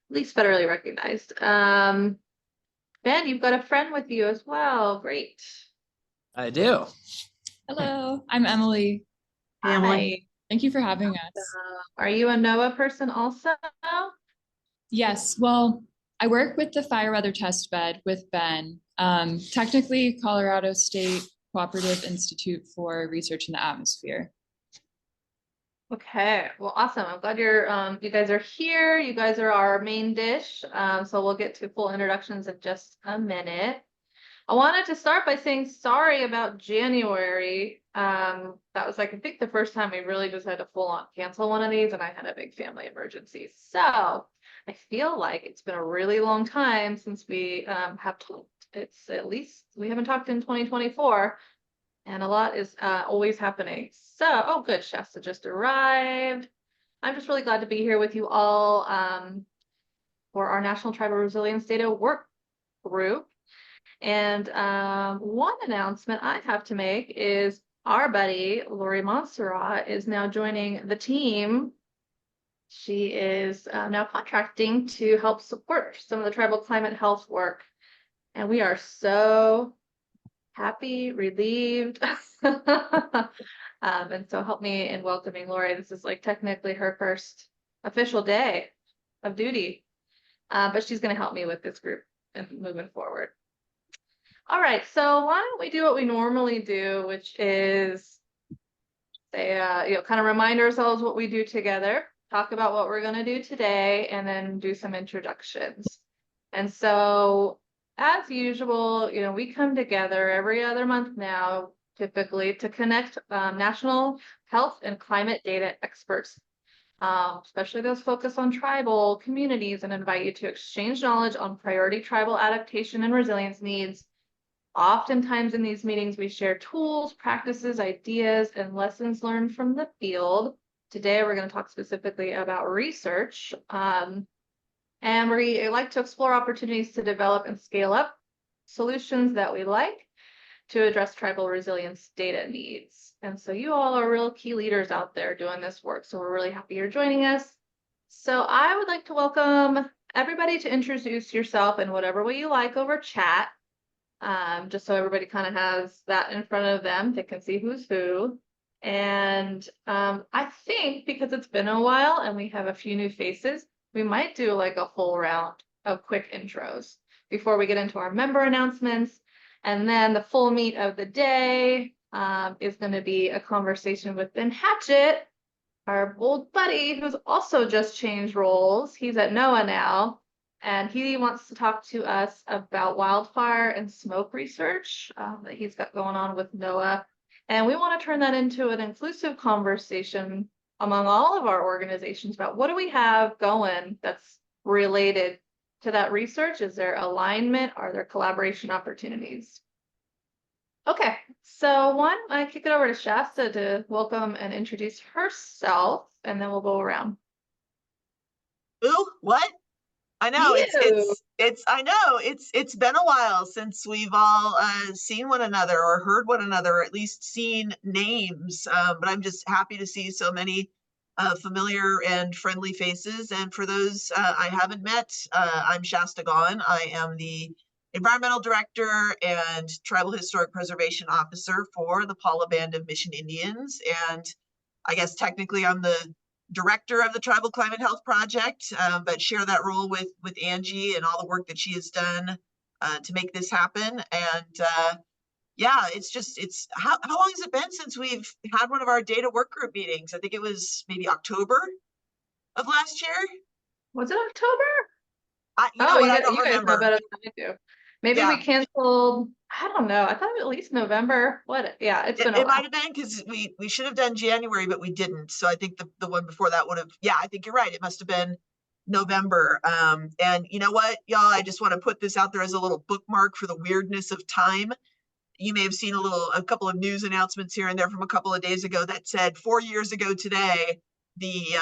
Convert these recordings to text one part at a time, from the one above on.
least federally recognized. Ben, you've got a friend with you as well. Great. I do. Hello, I'm Emily. Hi. Thank you for having us. Are you a NOAA person also? Yes, well, I work with the fire weather test bed with Ben, technically Colorado State Cooperative Institute for Research in the Atmosphere. Okay, well, awesome. I'm glad you guys are here. You guys are our main dish. So we'll get to full introductions in just a minute. I wanted to start by saying sorry about January. That was like, I think the first time we really just had to full on cancel one of these, and I had a big family emergency. So I feel like it's been a really long time since we have talked. It's at least we haven't talked in 2024. And a lot is always happening. So, oh, good. Shasta just arrived. I'm just really glad to be here with you all for our National Tribal Resilience Data Work Group. And one announcement I have to make is our buddy, Lori Montserrat, is now joining the team. She is now contracting to help support some of the tribal climate health work. And we are so happy, relieved. And so help me in welcoming Lori. This is like technically her first official day of duty, but she's going to help me with this group and moving forward. All right, so why don't we do what we normally do, which is say, kind of remind ourselves what we do together, talk about what we're going to do today, and then do some introductions. And so as usual, we come together every other month now, typically, to connect national health and climate data experts, especially those focused on tribal communities, and invite you to exchange knowledge on priority tribal adaptation and resilience needs. Oftentimes in these meetings, we share tools, practices, ideas, and lessons learned from the field. Today, we're going to talk specifically about research. And we like to explore opportunities to develop and scale up solutions that we like to address tribal resilience data needs. And so you all are real key leaders out there doing this work. So we're really happy you're joining us. So I would like to welcome everybody to introduce yourself in whatever way you like over chat, just so everybody kind of has that in front of them. They can see who's who. And I think because it's been a while and we have a few new faces, we might do like a full round of quick intros before we get into our member announcements. And then the full meat of the day is going to be a conversation with Ben Hatchett, our old buddy, who's also just changed roles. He's at NOAA now, and he wants to talk to us about wildfire and smoke research that he's got going on with NOAA. And we want to turn that into an inclusive conversation among all of our organizations about what do we have going that's related to that research. Is there alignment? Are there collaboration opportunities? Okay, so why don't I kick it over to Shasta to welcome and introduce herself, and then we'll go around. Ooh, what? I know it's been a while since we've all seen one another or heard one another, or at least seen names. But I'm just happy to see so many familiar and friendly faces. And for those I haven't met, I'm Shasta Gaughan. I am the Environmental Director and Tribal Historic Preservation Officer for the Paula Band of Mission Indians. And I guess technically I'm the director of the Tribal Climate Health Project, but share that role with Angie and all the work that she has done to make this happen. And yeah, it's how long has it been since we've had one of our data work group meetings? I think it was maybe October of last year. Was it October? I don't guys know better than I do. Maybe we canceled. I don't know. I thought it was at least November. Yeah, it's been a while. It might have been because we should have done January, but we didn't. So I think the one before that would have. Yeah, I think you're right. It must have been November. And you know what, y'all? I just want to put this out there as a little bookmark for the weirdness of time. You may have seen a couple of news announcements here and there from a couple of days ago that said 4 years ago today, the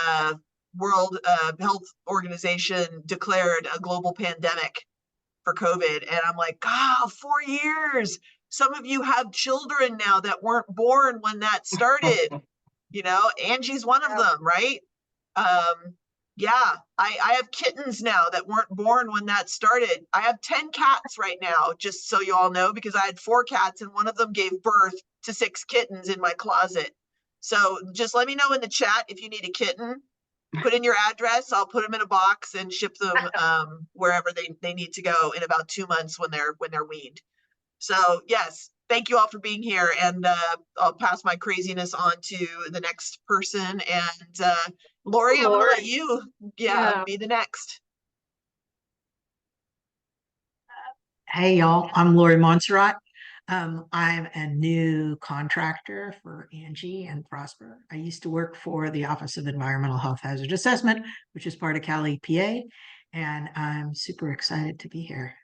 World Health Organization declared a global pandemic for COVID. And I'm like, 4 years. Some of you have children now that weren't born when that started. Angie's one of them, right? Yeah, I have kittens now that weren't born when that started. I have 10 cats right now, just so you all know, because I had 4 cats and one of them gave birth to 6 kittens in my closet. So just let me know in the chat if you need a kitten. Put in your address. I'll put them in a box and ship them wherever they need to go in about 2 months when they're weaned. So yes, thank you all for being here, and I'll pass my craziness on to the next person. And Lori, I'm gonna let you, Yeah. be the next. Hey y'all, I'm Lori Montserrat. I'm a new contractor for Angie and Prosper. I used to work for the Office of Environmental Health Hazard Assessment, which is part of Cal EPA, and I'm super excited to be here.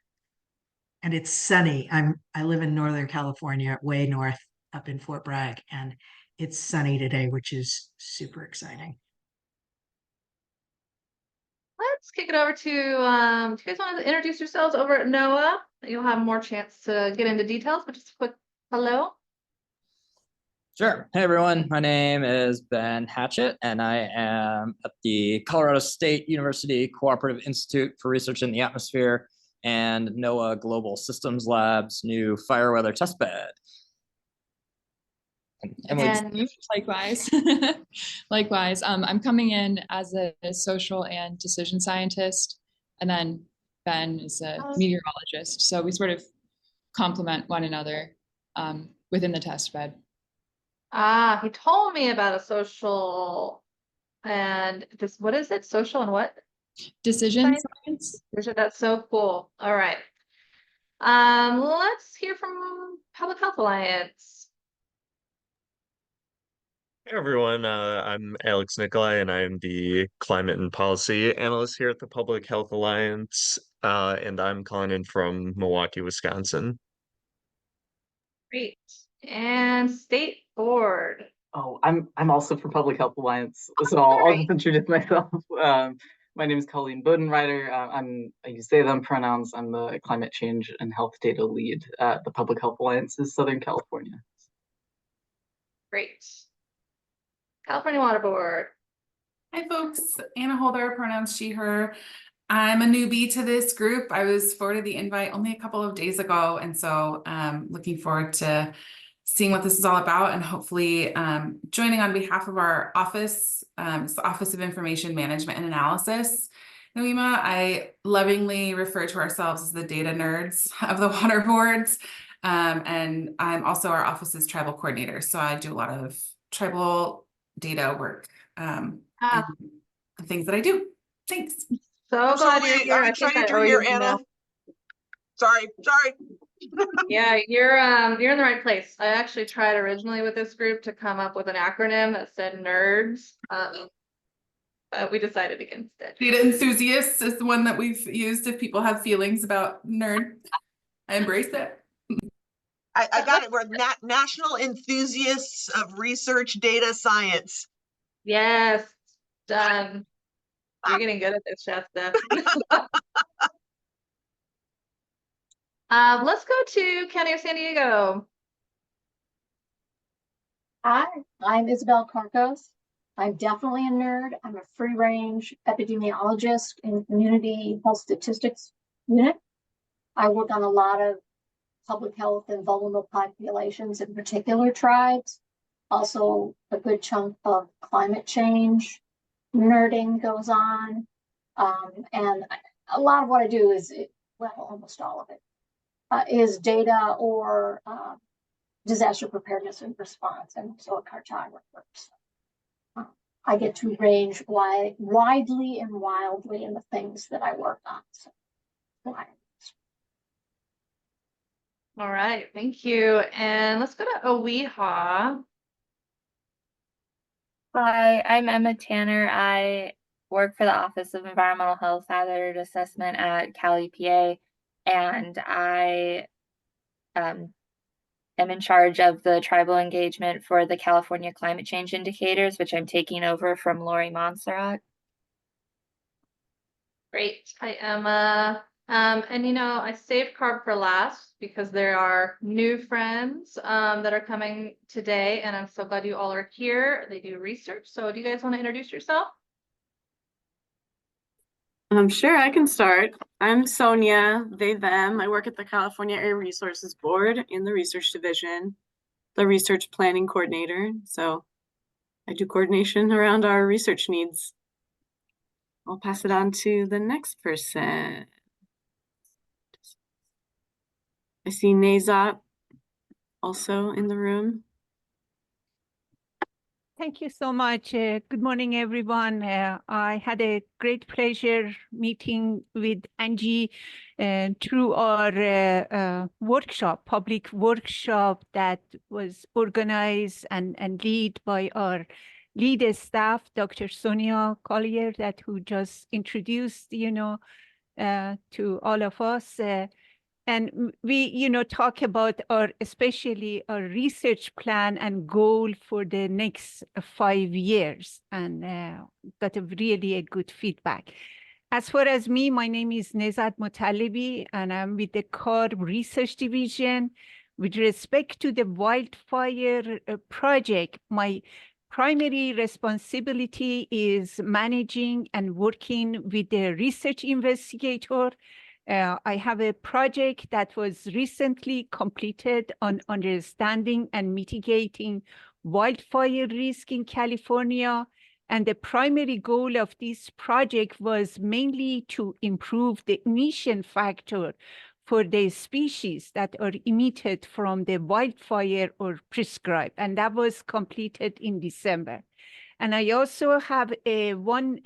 And it's sunny. I live in Northern California, way north, up in Fort Bragg, and it's sunny today, which is super exciting. Let's kick it over to, do you guys want to introduce yourselves over at NOAA? You'll have more chance to get into details, but just a quick hello. Sure. Hey, everyone. My name is Ben Hatchett, and I am at the Colorado State University Cooperative Institute for Research in the Atmosphere and NOAA Global Systems Lab's new fire weather test bed. And Emily, Likewise. Likewise. I'm coming in as a social and decision scientist, and then Ben is a meteorologist. So we sort of complement one another within the test bed. He told me about a social and this, what is it? Social and what? Decision science. That's so cool. All right. Let's hear from Public Health Alliance. Hey everyone, I'm Alex Nikolai, and I'm the Climate and Policy Analyst here at the Public Health Alliance, and I'm calling in from Milwaukee, Wisconsin. Great. And State Board. Oh, I'm also from Public Health Alliance, so I'll just introduce myself. My name is Colleen Bodenreiter. I use they them pronouns. I'm the Climate Change and Health Data Lead at the Public Health Alliance's Southern California. Great. California Water Board. Hi folks, Anna Holder, pronouns she, her. I'm a newbie to this group. I was forwarded the invite only a couple of days ago, and so looking forward to seeing what this is all about, and hopefully joining on behalf of our office. It's the Office of Information Management and Analysis. NOEMA, I lovingly refer to ourselves as the data nerds of the water boards, and I'm also our office's tribal coordinator, so I do a lot of tribal data work, and the things that I do. Thanks. So glad you're here. I'm trying to hear Anna. Sorry. Yeah, you're in the right place. I actually tried originally with this group to come up with an acronym that said NERDS. We decided against it. Data enthusiasts is the one that we've used if people have feelings about nerd. I embrace it. I got it. We're National Enthusiasts of Research Data Science. Yes, done. You're getting good at this, Chef Steph. Let's go to County of San Diego. Hi, I'm Isabel Carcos. I'm definitely a nerd. I'm a free-range epidemiologist in the Community Health Statistics Unit. I work on a lot of public health and vulnerable populations, in particular tribes. Also, a good chunk of climate change nerding goes on. And a lot of what I do is, well, almost all of it, is data or disaster preparedness and response, and so a cartographer. So, I get to range widely and wildly in the things that I work on. So, All right, thank you. And let's go to OWEHA. Hi, I'm Emma Tanner. I work for the Office of Environmental Health Hazard Assessment at Cal EPA, and I am in charge of the tribal engagement for the California climate change indicators, which I'm taking over from Lori Montserrat. Great. Hi, Emma. And you know, I saved Carb for last because there are new friends that are coming today, and I'm so glad you all are here. They do research. So do you guys want to introduce yourself? Sure, I can start. I'm Sonia, they, them. I work at the California Air Resources Board in the research division, the research planning coordinator. So I do coordination around our research needs. I'll pass it on to the next person. I see Nazat also in the room. Thank you so much. Good morning, everyone. I had a great pleasure meeting with Angie through our workshop, public workshop that was organized and lead by our lead staff, Dr. Sonia Collier, who just introduced, to all of us. And we, talk about especially our research plan and goal for the next 5 years, and got really a good feedback. As far as me, my name is Nezat Motalibi, and I'm with the CARB Research Division. With respect to the wildfire project, my primary responsibility is managing and working with the research investigator. I have a project that was recently completed on understanding and mitigating wildfire risk in California. And the primary goal of this project was mainly to improve the emission factor for the species that are emitted from the wildfire or prescribed. And that was completed in December. And I also have one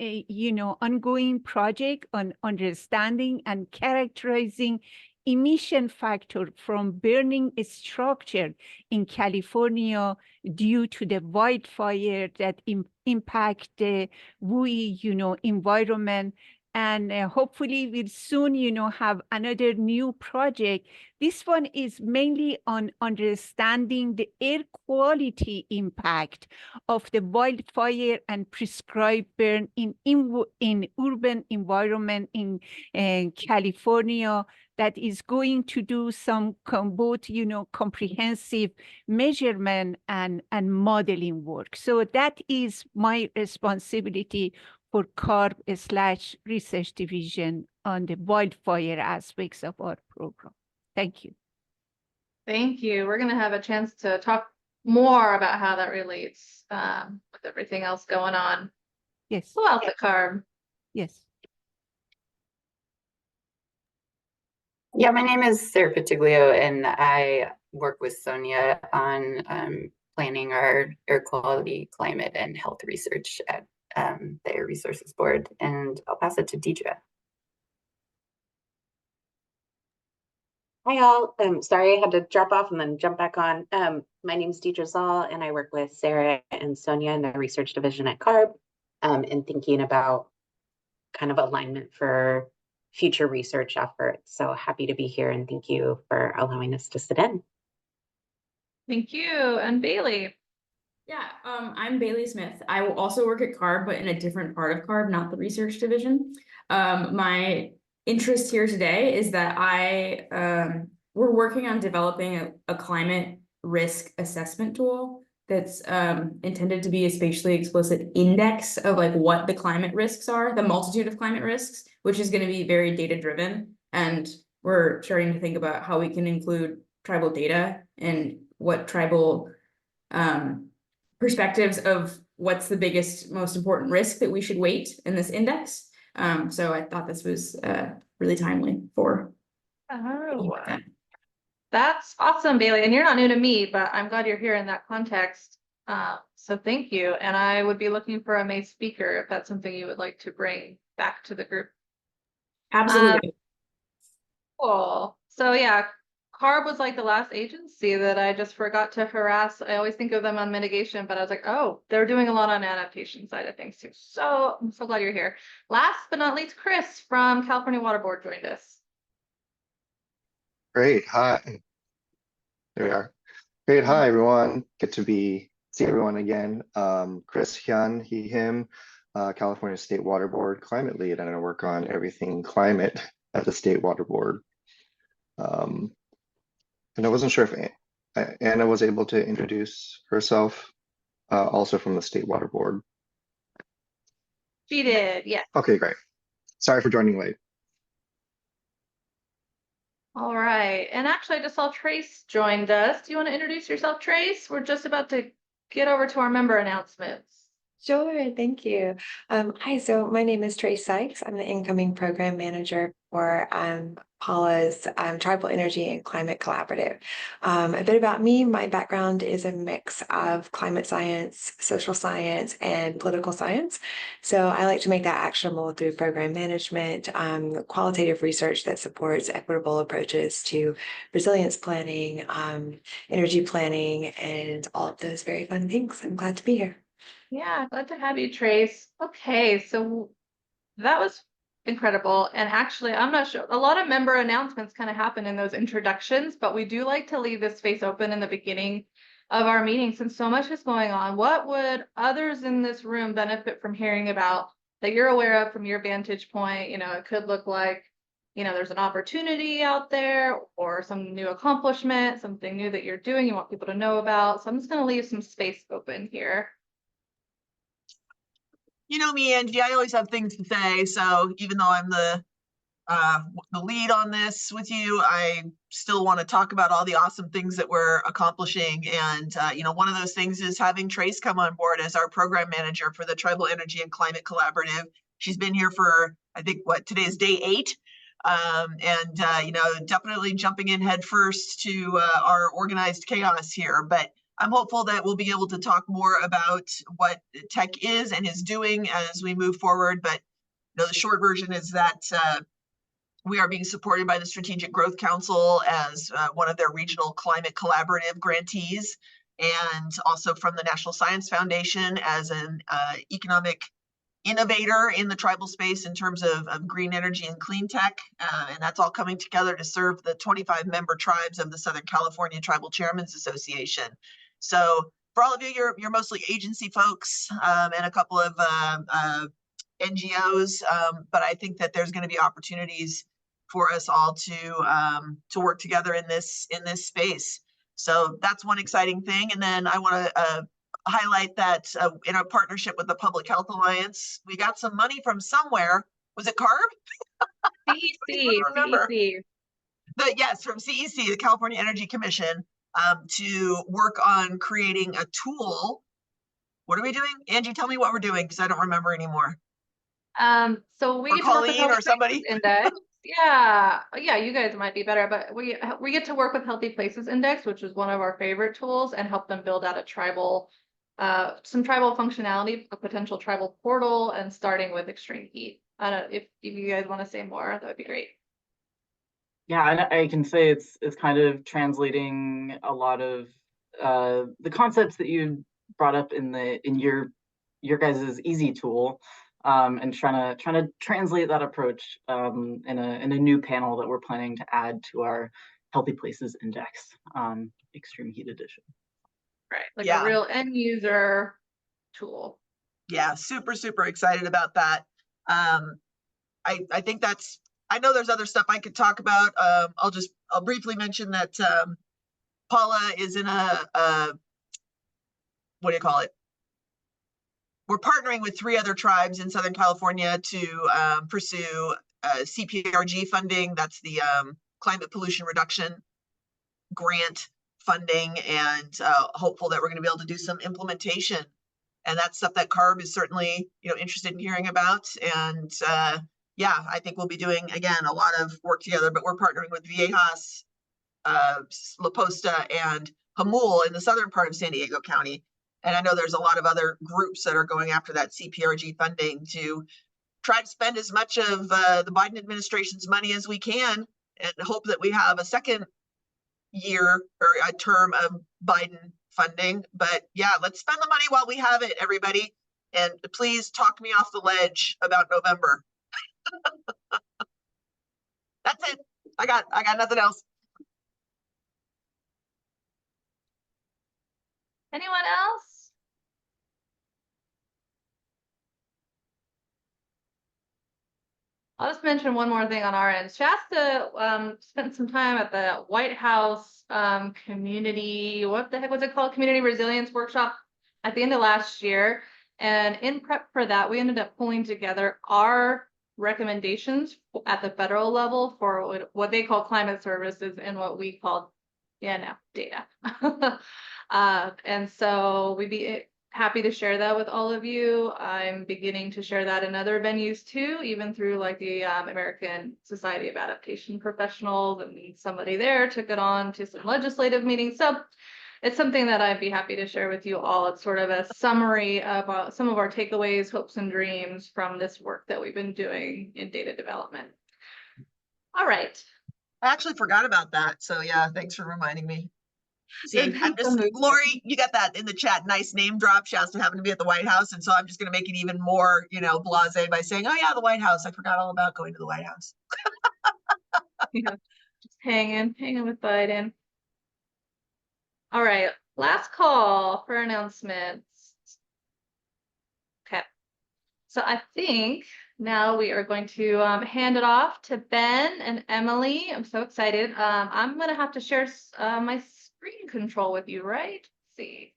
ongoing project on understanding and characterizing emission factor from burning structure in California due to the wildfire that impact the WUI, environment. And hopefully we'll soon, have another new project. This one is mainly on understanding the air quality impact of the wildfire and prescribed burn in urban environment in California, that is going to do some both, comprehensive measurement and modeling work. So that is my responsibility for CARB/research division on the wildfire aspects of our program. Thank you. Thank you. We're going to have a chance to talk more about how that relates with everything else going on. Yes. Who else at CARB? Yes. Yeah, my name is Sarah Patiglio, and I work with Sonia on planning our air quality, climate, and health research at the Air Resources Board. And I'll pass it to Deidre. Hi all, sorry I had to drop off and then jump back on. My name is Deidre Zoll, and I work with Sarah and Sonia in the research division at CARB, and thinking about kind of alignment for future research efforts. So happy to be here, and thank you for allowing us to sit in. Thank you. And Bailey. Yeah, I'm Bailey Smith. I will also work at CARB, but in a different part of CARB, not the research division. My interest here today is that we're working on developing a climate risk assessment tool that's intended to be a spatially explicit index of like what the climate risks are, the multitude of climate risks, which is going to be very data driven. And we're starting to think about how we can include tribal data and what tribal perspectives of what's the biggest, most important risk that we should weight in this index. So I thought this was really timely for. Oh, that's awesome, Bailey. And you're not new to me, but I'm glad you're here in that context. So thank you. And I would be looking for a May speaker if that's something you would like to bring back to the group. Absolutely. Cool. So yeah, CARB was like the last agency that I just forgot to harass. I always think of them on mitigation, but I was like, oh, they're doing a lot on adaptation side of things too. So I'm so glad you're here. Last but not least, Chris from California Water Board joined us. Great. Hi. There we are. Great. Hi, everyone. Good to see everyone again. Chris Hyun, he, him, California State Water Board climate lead, and I work on everything climate at the State Water Board. And I wasn't sure if Anna was able to introduce herself, also from the State Water Board. She did, yes. Okay, great. sorry for joining late. All right, and actually I just saw Trace joined us. Do you want to introduce yourself, Trace? We're just about to get over to our member announcements. Sure, thank you. Hi, so my name is Trace Sykes. I'm the incoming program manager for Paula's Tribal Energy and Climate Collaborative. A bit about me, my background is a mix of climate science, social science, and political science. So I like to make that actionable through program management, qualitative research that supports equitable approaches to resilience planning, energy planning, and all of those very fun things. I'm glad to be here. Yeah, glad to have you, Trace. Okay, so that was incredible. And actually, I'm not sure. A lot of member announcements kind of happen in those introductions, but we do like to leave this space open in the beginning of our meeting since so much is going on. What would others in this room benefit from hearing about that you're aware of from your vantage point? You know, it could look like, you know, there's an opportunity out there or some new accomplishment, something new that you're doing you want people to know about. So I'm just going to leave some space open here. You know me, Angie, I always have things to say. So even though I'm the lead on this with you, I still want to talk about all the awesome things that we're accomplishing. And, you know, one of those things is having Trace come on board as our program manager for the Tribal Energy and Climate Collaborative. She's been here for, I think, today is day 8. You know, definitely jumping in head first to our organized chaos here. But I'm hopeful that we'll be able to talk more about what tech is and is doing as we move forward. But you know, the short version is that we are being supported by the Strategic Growth Council as one of their regional climate collaborative grantees, and also from the National Science Foundation as an economic innovator in the tribal space in terms of green energy and clean tech. And that's all coming together to serve the 25 member tribes of the Southern California Tribal Chairmen's Association. So for all of you, you're mostly agency folks and a couple of NGOs, but I think that there's going to be opportunities for us all to work together in this space. So that's one exciting thing. And then I want to highlight that in our partnership with the Public Health Alliance, we got some money from somewhere. Was it CARB? CEC. Yes, from CEC, the California Energy Commission, to work on creating a tool. What are we doing? Angie, tell me what we're doing because I don't remember anymore. So we or get to work with Colleen or somebody. Index. Yeah, you guys might be better, but we get to work with Healthy Places Index, which is one of our favorite tools, and help them build out a tribal, some tribal functionality, a potential tribal portal, and starting with extreme heat. I don't know if you guys want to say more, that would be great. Yeah, and I can say it's kind of translating a lot of the concepts that you brought up in your guys' easy tool, and trying to translate that approach in a new panel that we're planning to add to our Healthy Places Index, Extreme Heat Edition. Right, like a real end user tool. Yeah, super excited about that. I think that's, I know there's other stuff I could talk about. I'll briefly mention that Paula is in a what do you call it? We're partnering with 3 other tribes in Southern California to pursue CPRG funding. That's the climate pollution reduction grant funding, and hopeful that we're going to be able to do some implementation. And that's stuff that CARB is certainly, you know, interested in hearing about. And yeah, I think we'll be doing, again, a lot of work together, but we're partnering with Viejas, La Posta, and Jamul in the southern part of San Diego County. And I know there's a lot of other groups that are going after that CPRG funding to try to spend as much of the Biden administration's money as we can, and hope that we have a second year or a term of Biden funding. But yeah, let's spend the money while we have it, everybody. And please talk me off the ledge about November. That's it. I got nothing else. Anyone else? I'll just mention one more thing on our end. Shasta spent some time at the White House community, what the heck was it called? Community Resilience Workshop at the end of last year. And in prep for that, we ended up pulling together our recommendations at the federal level for what they call climate services and what we call data. And so we'd be happy to share that with all of you. I'm beginning to share that in other venues too, even through like the American Society of Adaptation Professionals, and somebody there took it on to some legislative meetings. So it's something that I'd be happy to share with you all. It's sort of a summary of some of our takeaways, hopes, and dreams from this work that we've been doing in data development. All right. I actually forgot about that. So yeah, thanks for reminding me. See, I'm just, Lori, you got that in the chat. Nice name drop. She has to happen to be at the White House. And so I'm just going to make it even more, blasé by saying, oh yeah, the White House. I forgot all about going to the White House. Yeah, just hanging with Biden. All right, last call for announcements. Okay, so I think now we are going to hand it off to Ben and Emily. I'm so excited. I'm gonna have to share my screen control with you, right? Let's see.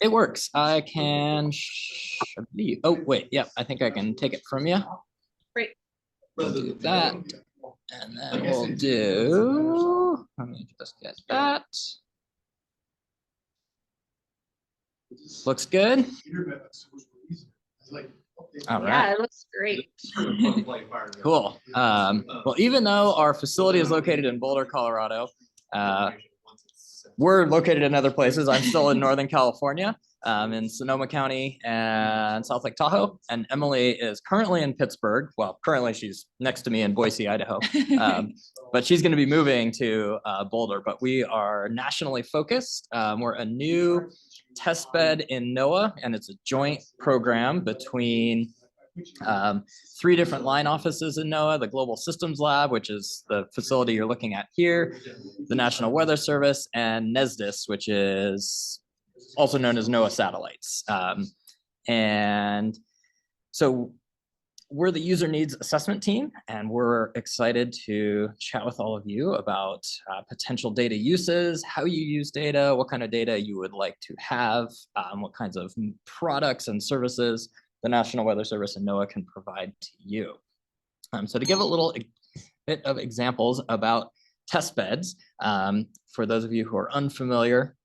It works. I can oh wait, yeah, I think I can take it from you. Great. We'll do that. And then we'll do, let me just get that. Looks good. All right. Yeah, it looks great. Cool. Well, even though our facility is located in Boulder, Colorado, we're located in other places. I'm still in Northern California, in Sonoma County and South Lake Tahoe. And Emily is currently in Pittsburgh. Well, currently she's next to me in Boise, Idaho. But she's going to be moving to Boulder. But we are nationally focused. We're a new test bed in NOAA, and it's a joint program between 3 different line offices in NOAA, the Global Systems Lab, which is the facility you're looking at here, the National Weather Service, and NESDIS, which is also known as NOAA Satellites. And so we're the user needs assessment team, and we're excited to chat with all of you about potential data uses, how you use data, what kind of data you would like to have, what kinds of products and services the National Weather Service and NOAA can provide to you. So to give a little bit of examples about test beds, for those of you who are unfamiliar,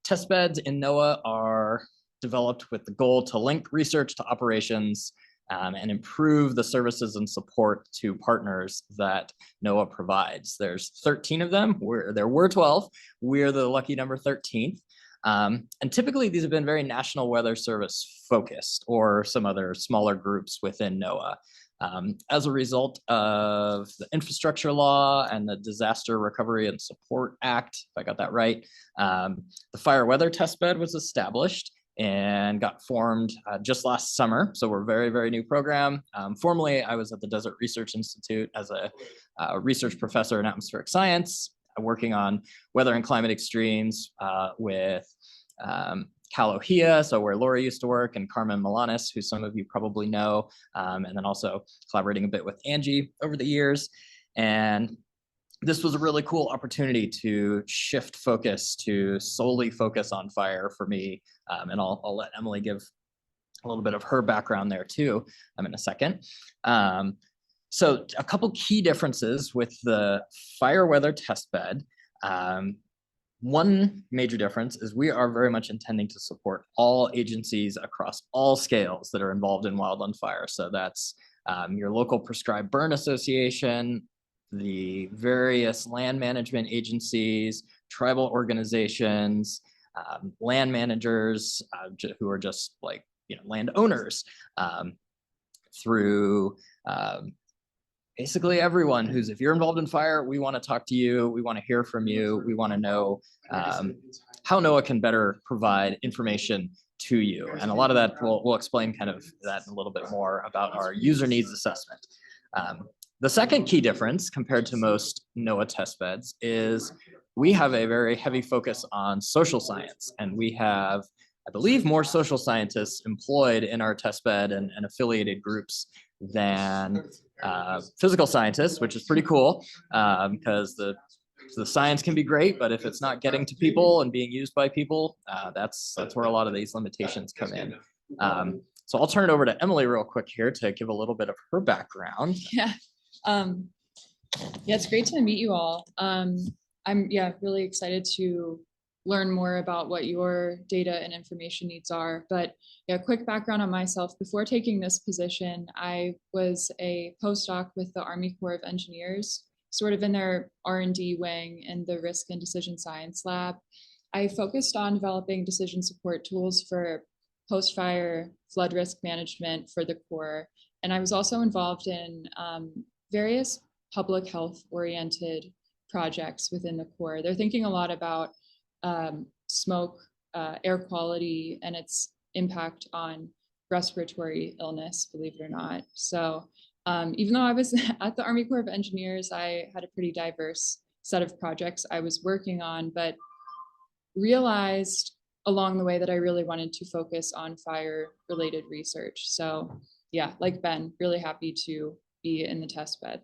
test beds in NOAA are developed with the goal to link research to operations and improve the services and support to partners that NOAA provides. There's 13 of them. There were 12. We're the lucky number 13th. And typically these have been very National Weather Service focused or some other smaller groups within NOAA. As a result of the infrastructure law and the Disaster Recovery and Support Act, if I got that right, the fire weather test bed was established and got formed just last summer. So we're a very, very new program. Formerly, I was at the Desert Research Institute as a research professor in atmospheric science, working on weather and climate extremes with Cal Ohia, so where Lori used to work, and Carmen Milanes, who some of you probably know, and then also collaborating a bit with Angie over the years. And this was a really cool opportunity to shift focus to solely focus on fire for me. And I'll let Emily give a little bit of her background there too in a second. So a couple key differences with the fire weather test bed. One major difference is we are very much intending to support all agencies across all scales that are involved in wildland fire. So that's your local prescribed burn association, the various land management agencies, tribal organizations, land managers who are just like landowners, through basically everyone who's, if you're involved in fire, we want to talk to you, we want to hear from you, we want to know how NOAA can better provide information to you. And a lot of that, we'll explain kind of that a little bit more about our user needs assessment. The second key difference compared to most NOAA test beds is we have a very heavy focus on social science, and we have, I believe, more social scientists employed in our test bed and affiliated groups than physical scientists, which is pretty cool, because the science can be great, but if it's not getting to people and being used by people, that's where a lot of these limitations come in. So I'll turn it over to Emily real quick here to give a little bit of her background. Yeah. Yeah, it's great to meet you all. I'm really excited to learn more about what your data and information needs are. But yeah, quick background on myself. Before taking this position, I was a postdoc with the Army Corps of Engineers, sort of in their R&D wing in the Risk and Decision Science Lab. I focused on developing decision support tools for post-fire flood risk management for the Corps. And I was also involved in various public health oriented projects within the Corps. They're thinking a lot about smoke, air quality, and its impact on respiratory illness, believe it or not. So even though I was at the Army Corps of Engineers, I had a pretty diverse set of projects I was working on, but realized along the way that I really wanted to focus on fire-related research. So yeah, like Ben, really happy to be in the test bed.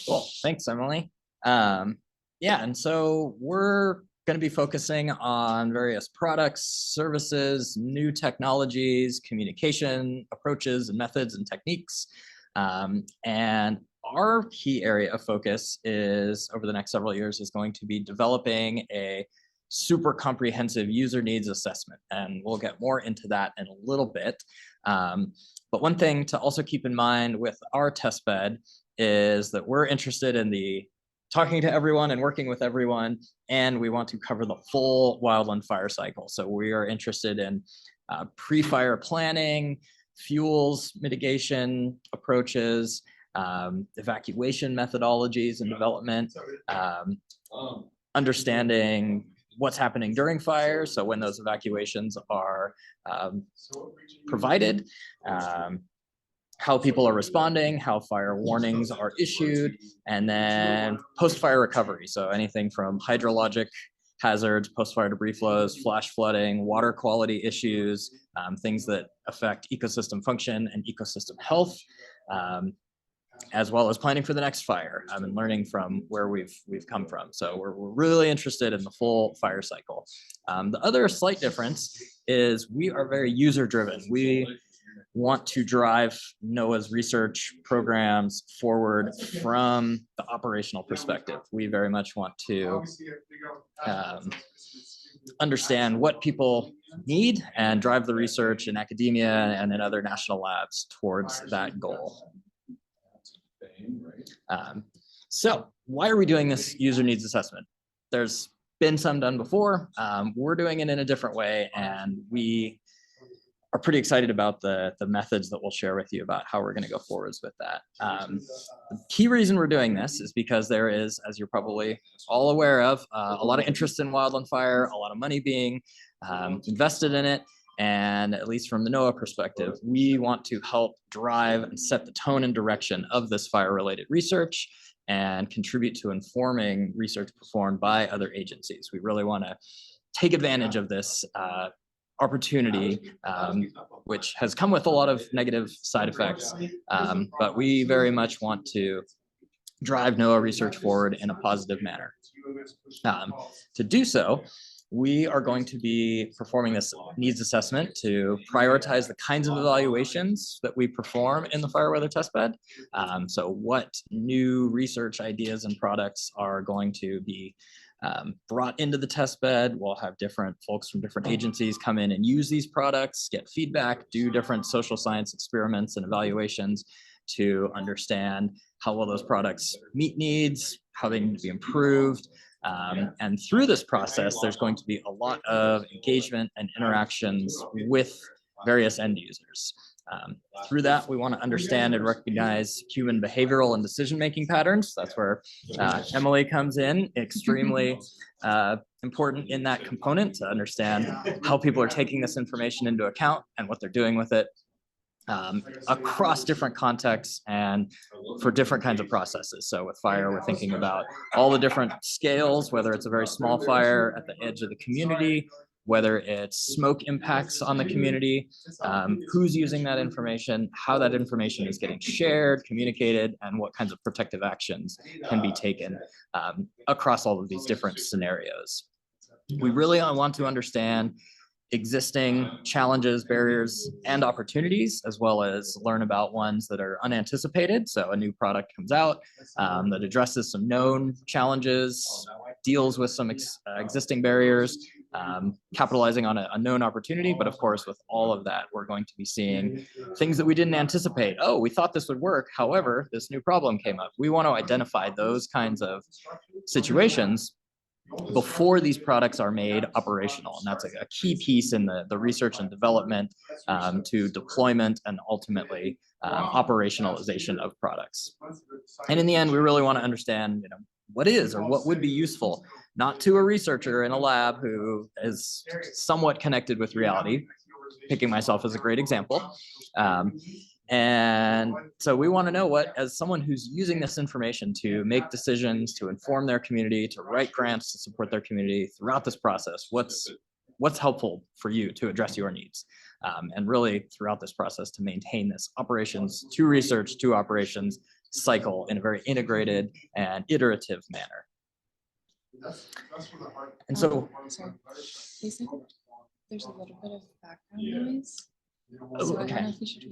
Cool, thanks, Emily. Yeah, and so we're going to be focusing on various products, services, new technologies, communication approaches and methods and techniques. And our key area of focus is, over the next several years, is going to be developing a super comprehensive user needs assessment. And we'll get more into that in a little bit. But one thing to also keep in mind with our test bed is that we're interested in the talking to everyone and working with everyone, and we want to cover the full wildland fire cycle. So we are interested in pre-fire planning, fuels mitigation approaches, evacuation methodologies and development, understanding what's happening during fire, so when those evacuations are provided, how people are responding, how fire warnings are issued, and then post-fire recovery. So anything from hydrologic hazards, post-fire debris flows, flash flooding, water quality issues, things that affect ecosystem function and ecosystem health, as well as planning for the next fire and learning from where we've come from. So we're really interested in the full fire cycle. The other slight difference is we are very user-driven. We want to drive NOAA's research programs forward from the operational perspective. We very much want to understand what people need and drive the research in academia and in other national labs towards that goal. So why are we doing this user needs assessment? There's been some done before. We're doing it in a different way, and we are pretty excited about the methods that we'll share with you about how we're going to go forwards with that. The key reason we're doing this is because there is, as you're probably all aware of, a lot of interest in wildland fire, a lot of money being invested in it. And at least from the NOAA perspective, we want to help drive and set the tone and direction of this fire-related research and contribute to informing research performed by other agencies. We really want to take advantage of this opportunity, which has come with a lot of negative side effects, but we very much want to drive NOAA research forward in a positive manner. To do so, we are going to be performing this needs assessment to prioritize the kinds of evaluations that we perform in the fire weather testbed. So what new research ideas and products are going to be brought into the test bed. We'll have different folks from different agencies come in and use these products, get feedback, do different social science experiments and evaluations to understand how well those products meet needs, how they need to be improved. And through this process, there's going to be a lot of engagement and interactions with various end users. Through that, we want to understand and recognize human behavioral and decision-making patterns. That's where Emily comes in, extremely important in that component to understand how people are taking this information into account and what they're doing with it across different contexts and for different kinds of processes. So with fire, we're thinking about all the different scales, whether it's a very small fire at the edge of the community, whether it's smoke impacts on the community, who's using that information, how that information is getting shared, communicated, and what kinds of protective actions can be taken across all of these different scenarios. We really want to understand existing challenges, barriers, and opportunities, as well as learn about ones that are unanticipated. So a new product comes out that addresses some known challenges, deals with some existing barriers, capitalizing on a known opportunity. But of course, with all of that, we're going to be seeing things that we didn't anticipate. Oh, we thought this would work. However, this new problem came up. We want to identify those kinds of situations before these products are made operational. And that's a key piece in the research and development to deployment and ultimately operationalization of products. And in the end, we really want to understand, what is or what would be useful, not to a researcher in a lab who is somewhat connected with reality, picking myself as a great example. And so we want to know what, as someone who's using this information to make decisions, to inform their community, to write grants, to support their community throughout this process, what's helpful for you to address your needs? And really throughout this process to maintain this operations to research to operations cycle in a very integrated and iterative manner. And so, sorry, there's a little bit of background noise. Oh, So I okay. don't know if we should.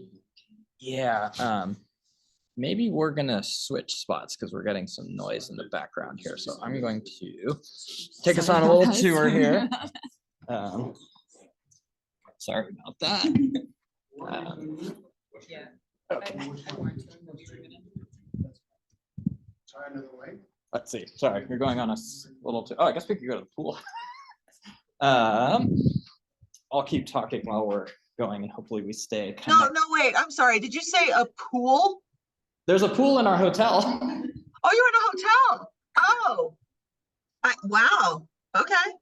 Yeah, maybe we're gonna switch spots because we're getting some noise in the background here. So I'm going to take us on a little tour here. Sorry about that. Yeah. Okay. Let's see. Sorry, you're going on a little tour. Oh, I guess we could go to the pool. I'll keep talking while we're going, and hopefully we stay. No, wait, I'm sorry. Did you say a pool? There's a pool in our hotel. Oh, you're in a hotel. Oh, wow. Okay.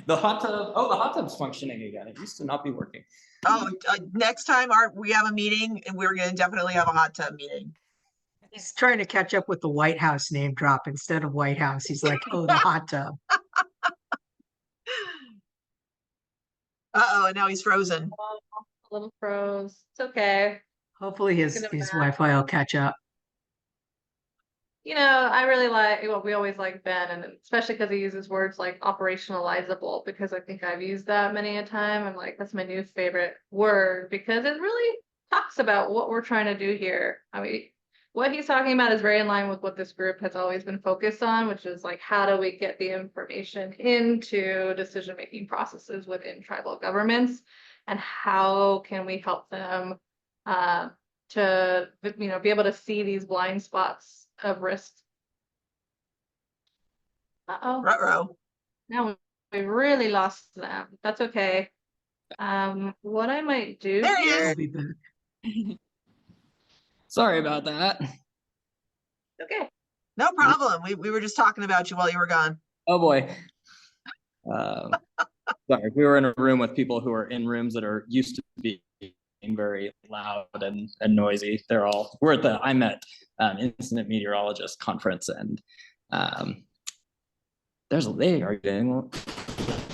The hot tub's functioning again. It used to not be working. Oh, next time we have a meeting, and we're going to definitely have a hot tub meeting. He's trying to catch up with the White House name drop. Instead of White House, he's like, oh, the hot tub. Uh-oh, and now he's frozen. A little froze. It's okay. Hopefully his Wi-Fi will catch up. I really like, well, we always like Ben, and especially because he uses words like operationalizable, because I think I've used that many a time. I'm like, that's my new favorite word because it really talks about what we're trying to do here. I mean, what he's talking about is very in line with what this group has always been focused on, which is like, how do we get the information into decision-making processes within tribal governments, and how can we help them to be able to see these blind spots of risk. Ruh-roh. Now we really lost them. That's okay. What I might do here. Sorry about that. Okay. No problem. We were just talking about you while you were gone. Oh boy. Sorry, we were in a room with people who are in rooms that are used to being very loud and noisy. We're at the IMET Incident Meteorologist Conference, and they are doing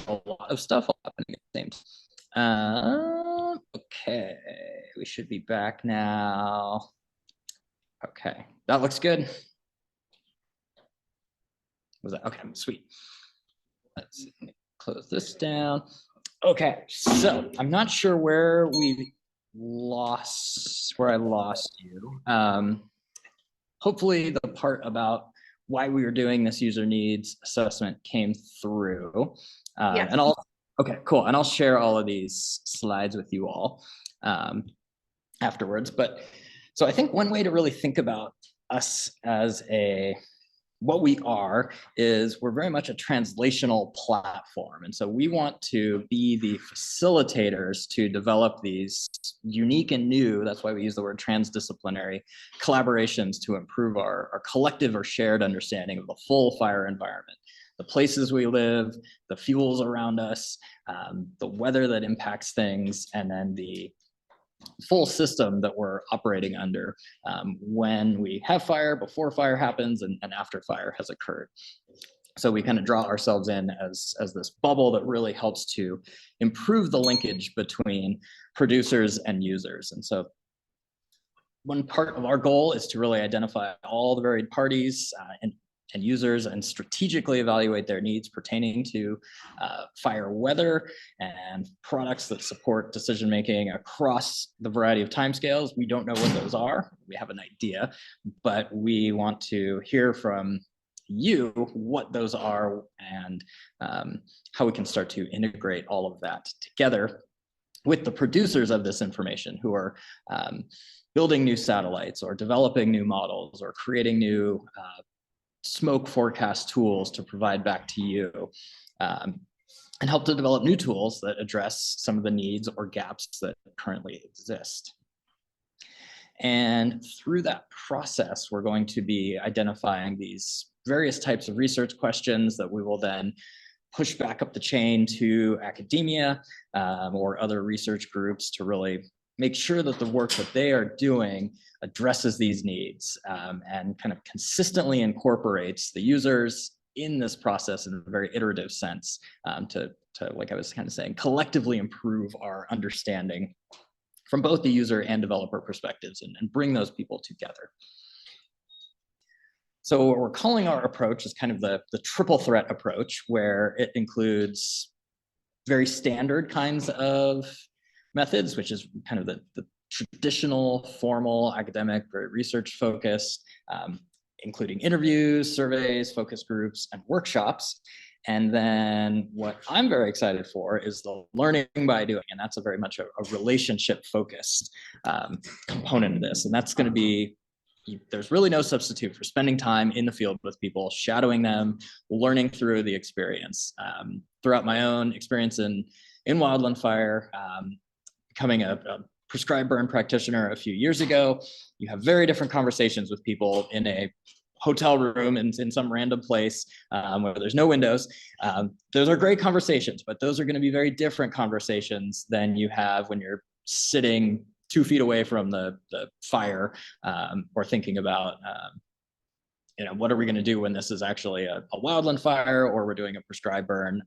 a lot of stuff happening at the same time. Okay, we should be back now. Okay, that looks good. Was that okay? Sweet. Let's see. Close this down. Okay, so I'm not sure where I lost you. Hopefully the part about why we were doing this user needs assessment came through. Yes. Okay, cool. And I'll share all of these slides with you all afterwards. But so I think one way to really think about us as what we are is we're very much a translational platform. And so we want to be the facilitators to develop these unique and new, that's why we use the word transdisciplinary collaborations to improve our collective or shared understanding of the full fire environment, the places we live, the fuels around us, the weather that impacts things, and then the full system that we're operating under when we have fire, before fire happens, and after fire has occurred. So we kind of draw ourselves in as this bubble that really helps to improve the linkage between producers and users. And so one part of our goal is to really identify all the varied parties and and users and strategically evaluate their needs pertaining to fire weather and products that support decision-making across the variety of timescales. We don't know what those are. We have an idea, but we want to hear from you what those are and how we can start to integrate all of that together with the producers of this information who are building new satellites or developing new models or creating new smoke forecast tools to provide back to you, and help to develop new tools that address some of the needs or gaps that currently exist. And through that process, we're going to be identifying these various types of research questions that we will then push back up the chain to academia or other research groups to really make sure that the work that they are doing addresses these needs and kind of consistently incorporates the users in this process in a very iterative sense to, like I was kind of saying, collectively improve our understanding from both the user and developer perspectives and bring those people together. So what we're calling our approach is kind of the triple threat approach, where it includes very standard kinds of methods, which is kind of the traditional, formal, academic, very research focused, including interviews, surveys, focus groups, and workshops. And then what I'm very excited for is the learning by doing, and that's a very much a relationship focused component of this. And that's going to be, there's really no substitute for spending time in the field with people, shadowing them, learning through the experience. Throughout my own experience in wildfire, becoming a prescribed burn practitioner a few years ago, you have very different conversations with people in a hotel room in some random place where there's no windows. Those are great conversations, but those are going to be very different conversations than you have when you're sitting 2 feet away from the fire or thinking about what are we going to do when this is actually a wildland fire or we're doing a prescribed burn.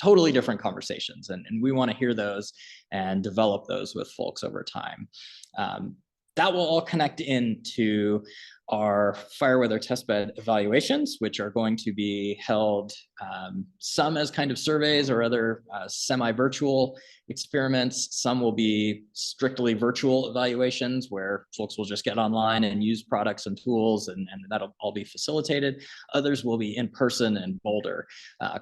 Totally different conversations, and we want to hear those and develop those with folks over time. That will all connect into our fire weather testbed evaluations, which are going to be held some as kind of surveys or other semi-virtual experiments. Some will be strictly virtual evaluations where folks will just get online and use products and tools, and that'll all be facilitated. Others will be in person in Boulder,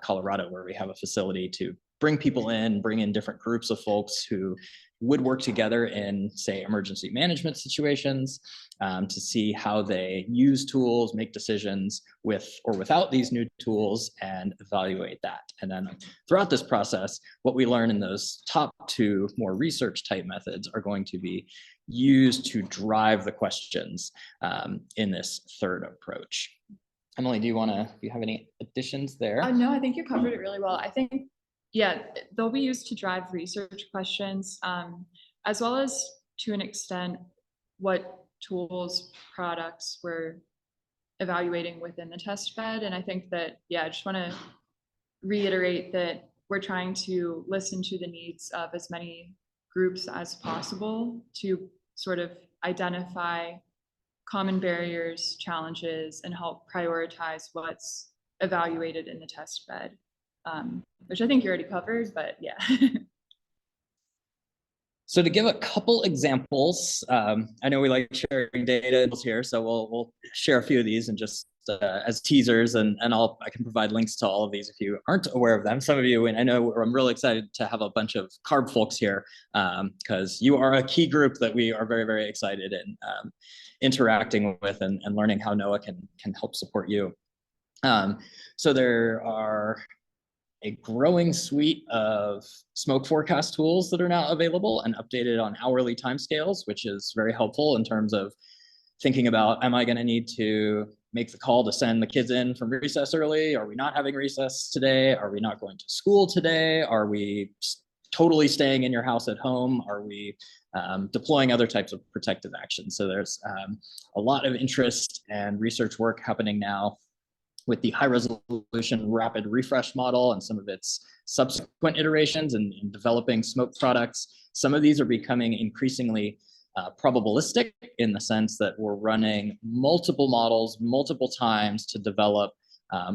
Colorado, where we have a facility to bring people in, bring in different groups of folks who would work together in, say, emergency management situations to see how they use tools, make decisions with or without these new tools, and evaluate that. And then throughout this process, what we learn in those top 2 more research type methods are going to be used to drive the questions in this third approach. Emily, do you have any additions there? No, I think you covered it really well. I think, yeah, they'll be used to drive research questions, as well as to an extent what tools, products we're evaluating within the test bed. And I think that, yeah, I just want to reiterate that we're trying to listen to the needs of as many groups as possible to sort of identify common barriers, challenges, and help prioritize what's evaluated in the test bed, which I think you already covered, but yeah. So to give a couple examples, I know we like sharing data here, so we'll share a few of these and just as teasers, and I can provide links to all of these if you aren't aware of them. Some of you, and I know I'm really excited to have a bunch of CARB folks here because you are a key group that we are very, very excited in interacting with and learning how NOAA can help support you. So there are a growing suite of smoke forecast tools that are now available and updated on hourly timescales, which is very helpful in terms of thinking about, am I going to need to make the call to send the kids in from recess early? Are we not having recess today? Are we not going to school today? Are we totally staying in your house at home? Are we deploying other types of protective actions? So there's a lot of interest and research work happening now with the high resolution rapid refresh model and some of its subsequent iterations in developing smoke products. Some of these are becoming increasingly probabilistic in the sense that we're running multiple models multiple times to develop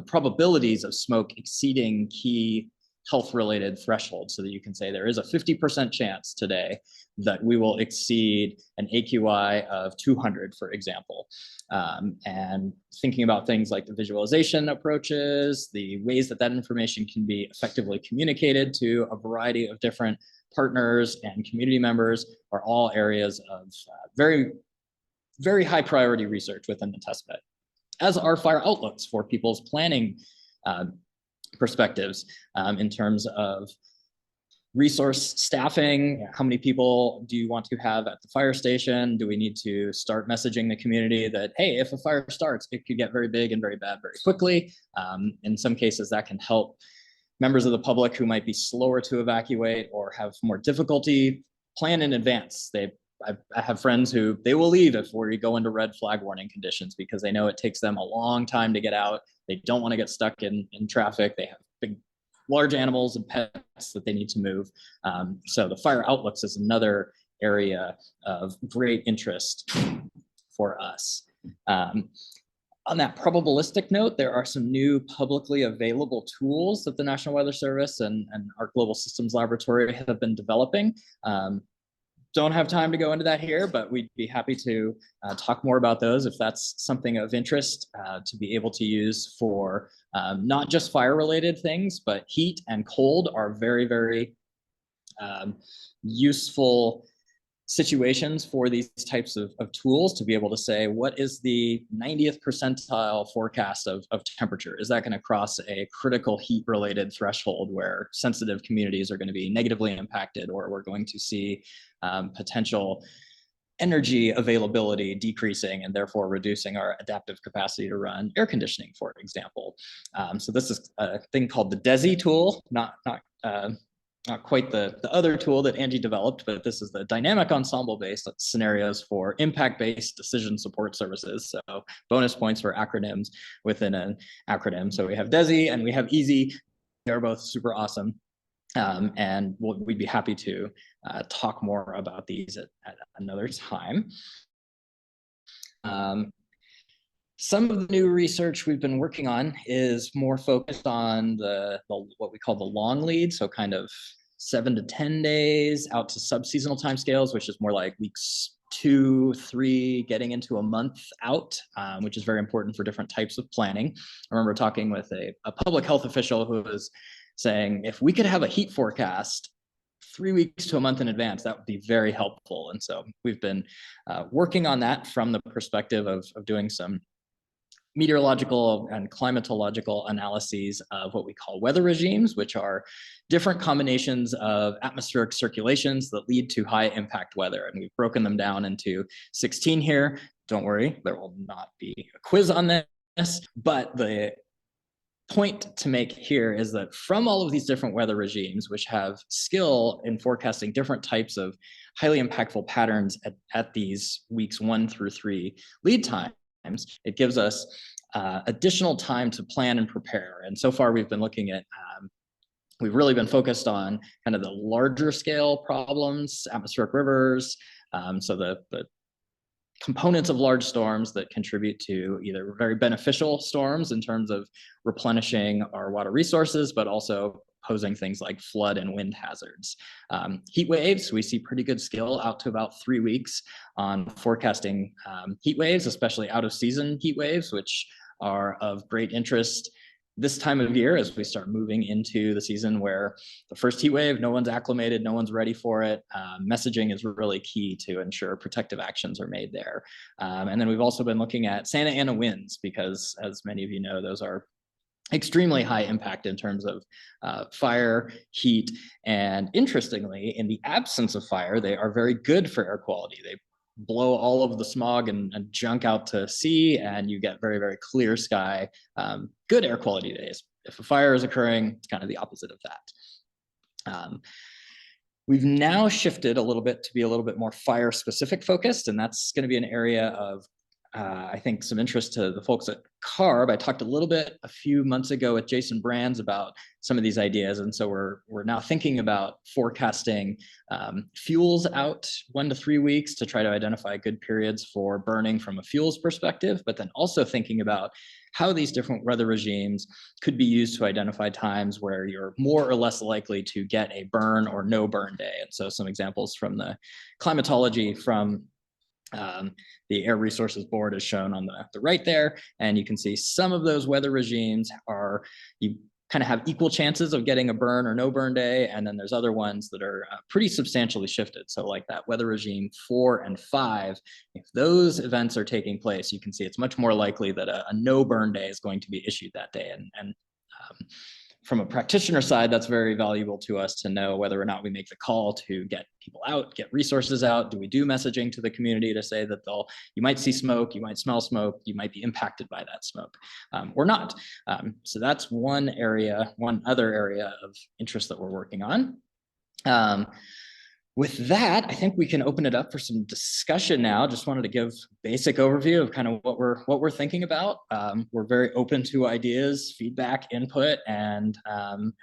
probabilities of smoke exceeding key health-related thresholds, so that you can say there is a 50% chance today that we will exceed an AQI of 200, for example. And thinking about things like the visualization approaches, the ways that that information can be effectively communicated to a variety of different partners and community members are all areas of very, very high priority research within the testbed, as are fire outlooks for people's planning perspectives in terms of resource staffing. How many people do you want to have at the fire station? Do we need to start messaging the community that, hey, if a fire starts, it could get very big and very bad very quickly? In some cases, that can help members of the public who might be slower to evacuate or have more difficulty plan in advance. I have friends who they will leave if we go into red flag warning conditions because they know it takes them a long time to get out. They don't want to get stuck in traffic. They have big, large animals and pets that they need to move. So the fire outlooks is another area of great interest for us. On that probabilistic note, there are some new publicly available tools that the National Weather Service and our Global Systems Laboratory have been developing. Don't have time to go into that here, but we'd be happy to talk more about those if that's something of interest to be able to use for not just fire-related things, but heat and cold are very, very useful situations for these types of tools to be able to say, what is the 90th percentile forecast of temperature? Is that going to cross a critical heat related threshold where sensitive communities are going to be negatively impacted, or we're going to see potential energy availability decreasing and therefore reducing our adaptive capacity to run air conditioning, for example. So this is a thing called the DESI tool, not quite the other tool that Angie developed, but this is the dynamic ensemble-based scenarios for impact-based decision support services. So bonus points for acronyms within an acronym. So we have DESI and we have EASY. They're both super awesome. And we'd be happy to talk more about these at another time. Some of the new research we've been working on is more focused on the what we call the long lead, so kind of 7 to 10 days out to subseasonal timescales, which is more like weeks 2, 3, getting into a month out, which is very important for different types of planning. I remember talking with a public health official who was saying, if we could have a heat forecast 3 weeks to a month in advance, that would be very helpful. And so we've been working on that from the perspective of doing some meteorological and climatological analyses of what we call weather regimes, which are different combinations of atmospheric circulations that lead to high impact weather. And we've broken them down into 16 here. Don't worry, there will not be a quiz on this, but the point to make here is that from all of these different weather regimes, which have skill in forecasting different types of highly impactful patterns at these weeks 1 through 3 lead times, it gives us additional time to plan and prepare. And so far we've been looking at, we've really been focused on kind of the larger scale problems, atmospheric rivers, so the components of large storms that contribute to either very beneficial storms in terms of replenishing our water resources, but also posing things like flood and wind hazards. Heat waves, we see pretty good skill out to about 3 weeks on forecasting heat waves, especially out of season heat waves, which are of great interest this time of year as we start moving into the season where the first heat wave, no one's acclimated, no one's ready for it. Messaging is really key to ensure protective actions are made there. And then we've also been looking at Santa Ana winds because, as many of you know, those are extremely high impact in terms of fire, heat, and interestingly, in the absence of fire, they are very good for air quality. They blow all of the smog and junk out to sea, and you get very, very clear sky, good air quality days. If a fire is occurring, it's kind of the opposite of that. We've now shifted a little bit to be a little bit more fire specific focused, and that's going to be an area of I think, some interest to the folks at CARB. I talked a little bit a few months ago with Jason Brands about some of these ideas. And so we're now thinking about forecasting fuels out 1 to 3 weeks to try to identify good periods for burning from a fuels perspective, but then also thinking about how these different weather regimes could be used to identify times where you're more or less likely to get a burn or no burn day. And so some examples from the climatology from the Air Resources Board is shown on the right there. And you can see some of those weather regimes are, you kind of have equal chances of getting a burn or no burn day. And then there's other ones that are pretty substantially shifted. So like that weather regime 4 and 5, if those events are taking place, you can see it's much more likely that a no burn day is going to be issued that day. And from a practitioner side, that's very valuable to us to know whether or not we make the call to get people out, get resources out. Do we do messaging to the community to say that you might see smoke, you might smell smoke, you might be impacted by that smoke, or not. So that's one other area of interest that we're working on. With that, I think we can open it up for some discussion now. Just wanted to give basic overview of kind of what we're thinking about. We're very open to ideas, feedback, input, and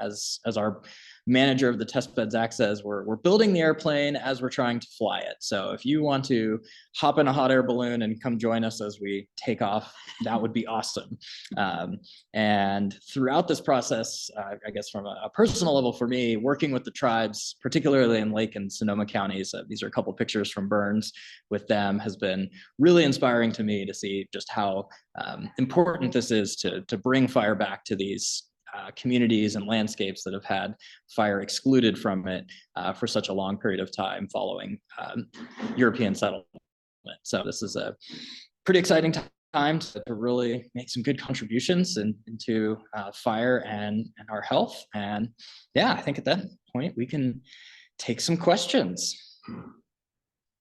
as our manager of the testbed, Zach, says, we're building the airplane as we're trying to fly it. So if you want to hop in a hot air balloon and come join us as we take off, that would be awesome. And throughout this process, I guess from a personal level for me, working with the tribes, particularly in Lake and Sonoma counties, these are a couple pictures from burns with them, has been really inspiring to me to see just how important this is to bring fire back to these communities and landscapes that have had fire excluded from it for such a long period of time following European settlement. So this is a pretty exciting time to really make some good contributions into fire and our health. And yeah, I think at that point we can take some questions.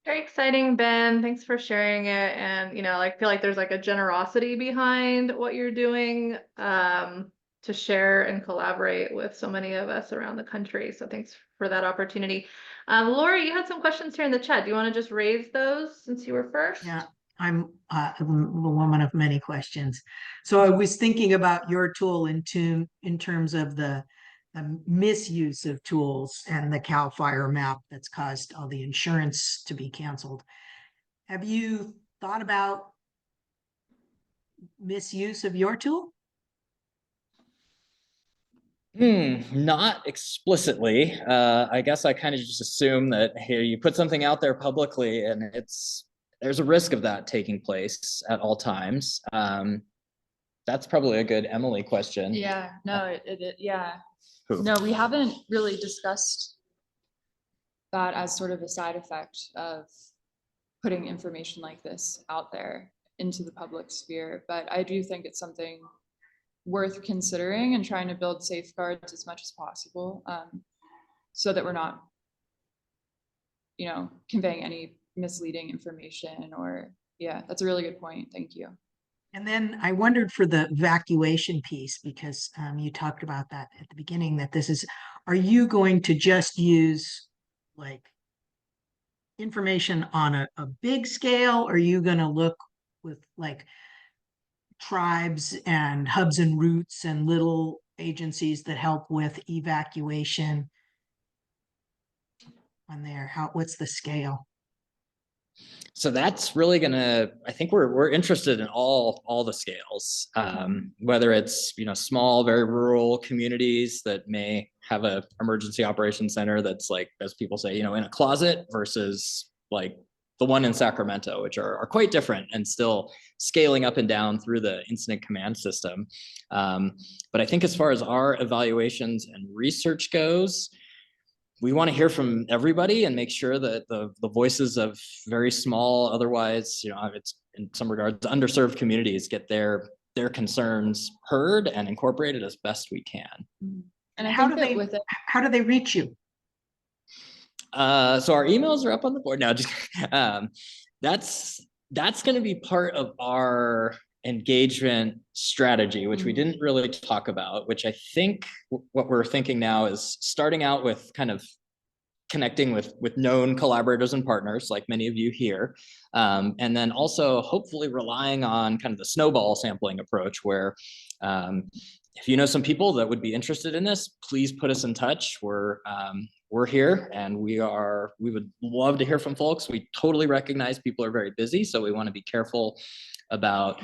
Very exciting, Ben. Thanks for sharing it. And, I feel like there's like a generosity behind what you're doing to share and collaborate with so many of us around the country. So thanks for that opportunity. Lori, you had some questions here in the chat. Do you want to just raise those since you were first? Yeah, I'm a woman of many questions. So I was thinking about your tool in terms of the misuse of tools and the CAL FIRE map that's caused all the insurance to be canceled. Have you thought about misuse of your tool? Not explicitly. I guess I kind of just assume that here you put something out there publicly and there's a risk of that taking place at all times. That's probably a good Emily question. Yeah, no, yeah. Who? No, we haven't really discussed that as sort of a side effect of putting information like this out there into the public sphere. But I do think it's something worth considering and trying to build safeguards as much as possible so that we're not, conveying any misleading information or, yeah, that's a really good point. Thank you. And then I wondered for the evacuation piece, because you talked about that at the beginning, that are you going to just use like information on a big scale? Or are you going to look with like tribes and hubs and routes and little agencies that help with evacuation on there? What's the scale? So that's really I think we're interested in all the scales, whether it's, small, very rural communities that may have a emergency operations center that's like, as people say, in a closet versus like the one in Sacramento, which are quite different and still scaling up and down through the incident command system. But I think as far as our evaluations and research goes, we want to hear from everybody and make sure that the voices of very small, otherwise, it's in some regards underserved communities get their concerns heard and incorporated as best we can. And how do they reach you? So our emails are up on the board now. Just that's going to be part of our engagement strategy, which we didn't really talk about, which I think what we're thinking now is starting out with kind of connecting with known collaborators and partners like many of you here. And then also hopefully relying on kind of the snowball sampling approach where if you know some people that would be interested in this, please put us in touch. We're here and we would love to hear from folks. We totally recognize people are very busy, so we want to be careful about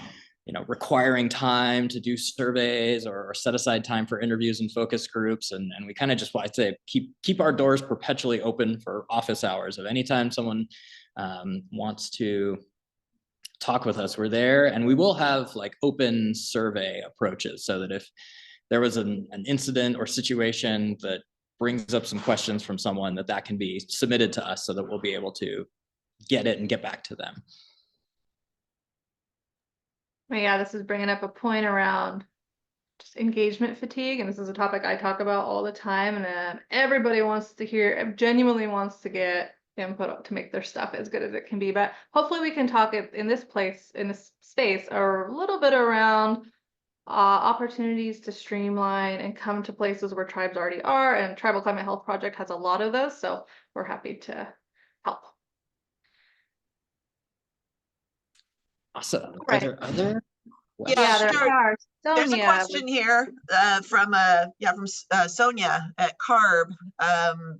requiring time to do surveys or set aside time for interviews and focus groups. And we kind of just want to say, keep our doors perpetually open for office hours. Of anytime someone wants to talk with us, we're there. And we will have like open survey approaches so that if there was an incident or situation that brings up some questions from someone, that can be submitted to us so that we'll be able to get it and get back to them. Yeah, this is bringing up a point around just engagement fatigue, and this is a topic I talk about all the time, and everybody wants to hear, genuinely wants to get input to make their stuff as good as it can be. But hopefully we can talk in this space, or a little bit around opportunities to streamline and come to places where tribes already are, and Tribal Climate Health Project has a lot of those, so we're happy to help. Awesome. Right. Are there other questions? Yeah, sure. There are. There's a Sonia question here from Sonia at CARB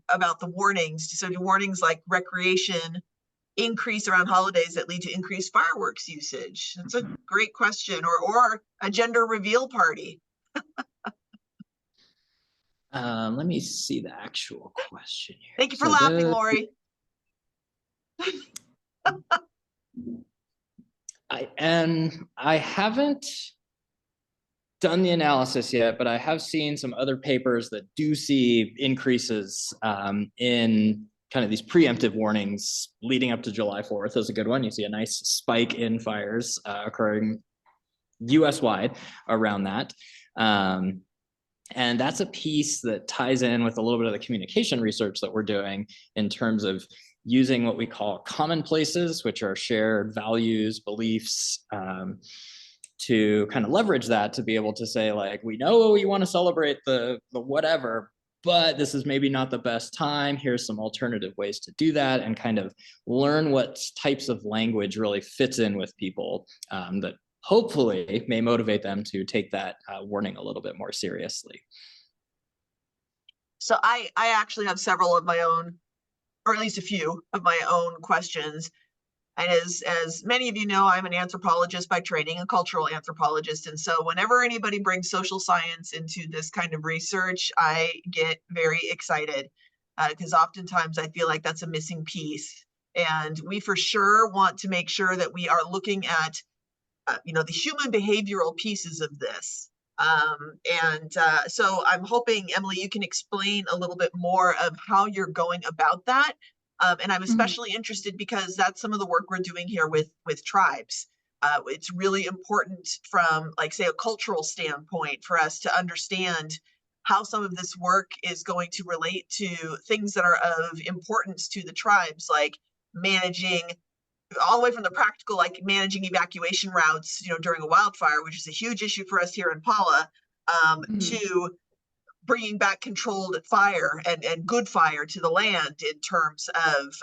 about the warnings. So do warnings like recreation increase around holidays that lead to increased fireworks usage? That's a great question. Or a gender reveal party. Let me see the actual question here. Thank you for laughing, Lori. I haven't done the analysis yet, but I have seen some other papers that do see increases in kind of these preemptive warnings leading up to July 4th is a good one. You see a nice spike in fires occurring US wide around that. And that's a piece that ties in with a little bit of the communication research that we're doing in terms of using what we call commonplaces, which are shared values, beliefs, to kind of leverage that to be able to say, like, we know we want to celebrate the whatever, but this is maybe not the best time. Here's some alternative ways to do that, and kind of learn what types of language really fits in with people that hopefully may motivate them to take that warning a little bit more seriously. So I actually have several of my own, or at least a few of my own questions. And as many of you know, I'm an anthropologist by training, a cultural anthropologist. And so whenever anybody brings social science into this kind of research, I get very excited because oftentimes I feel like that's a missing piece. And we for sure want to make sure that we are looking at, the human behavioral pieces of this. So I'm hoping, Emily, you can explain a little bit more of how you're going about that. And I'm especially interested because that's some of the work we're doing here with tribes. It's really important from, like, say, a cultural standpoint for us to understand how some of this work is going to relate to things that are of importance to the tribes, like managing all the way from the practical, like managing evacuation routes, during a wildfire, which is a huge issue for us here in Paula, to bringing back controlled fire and good fire to the land in terms of,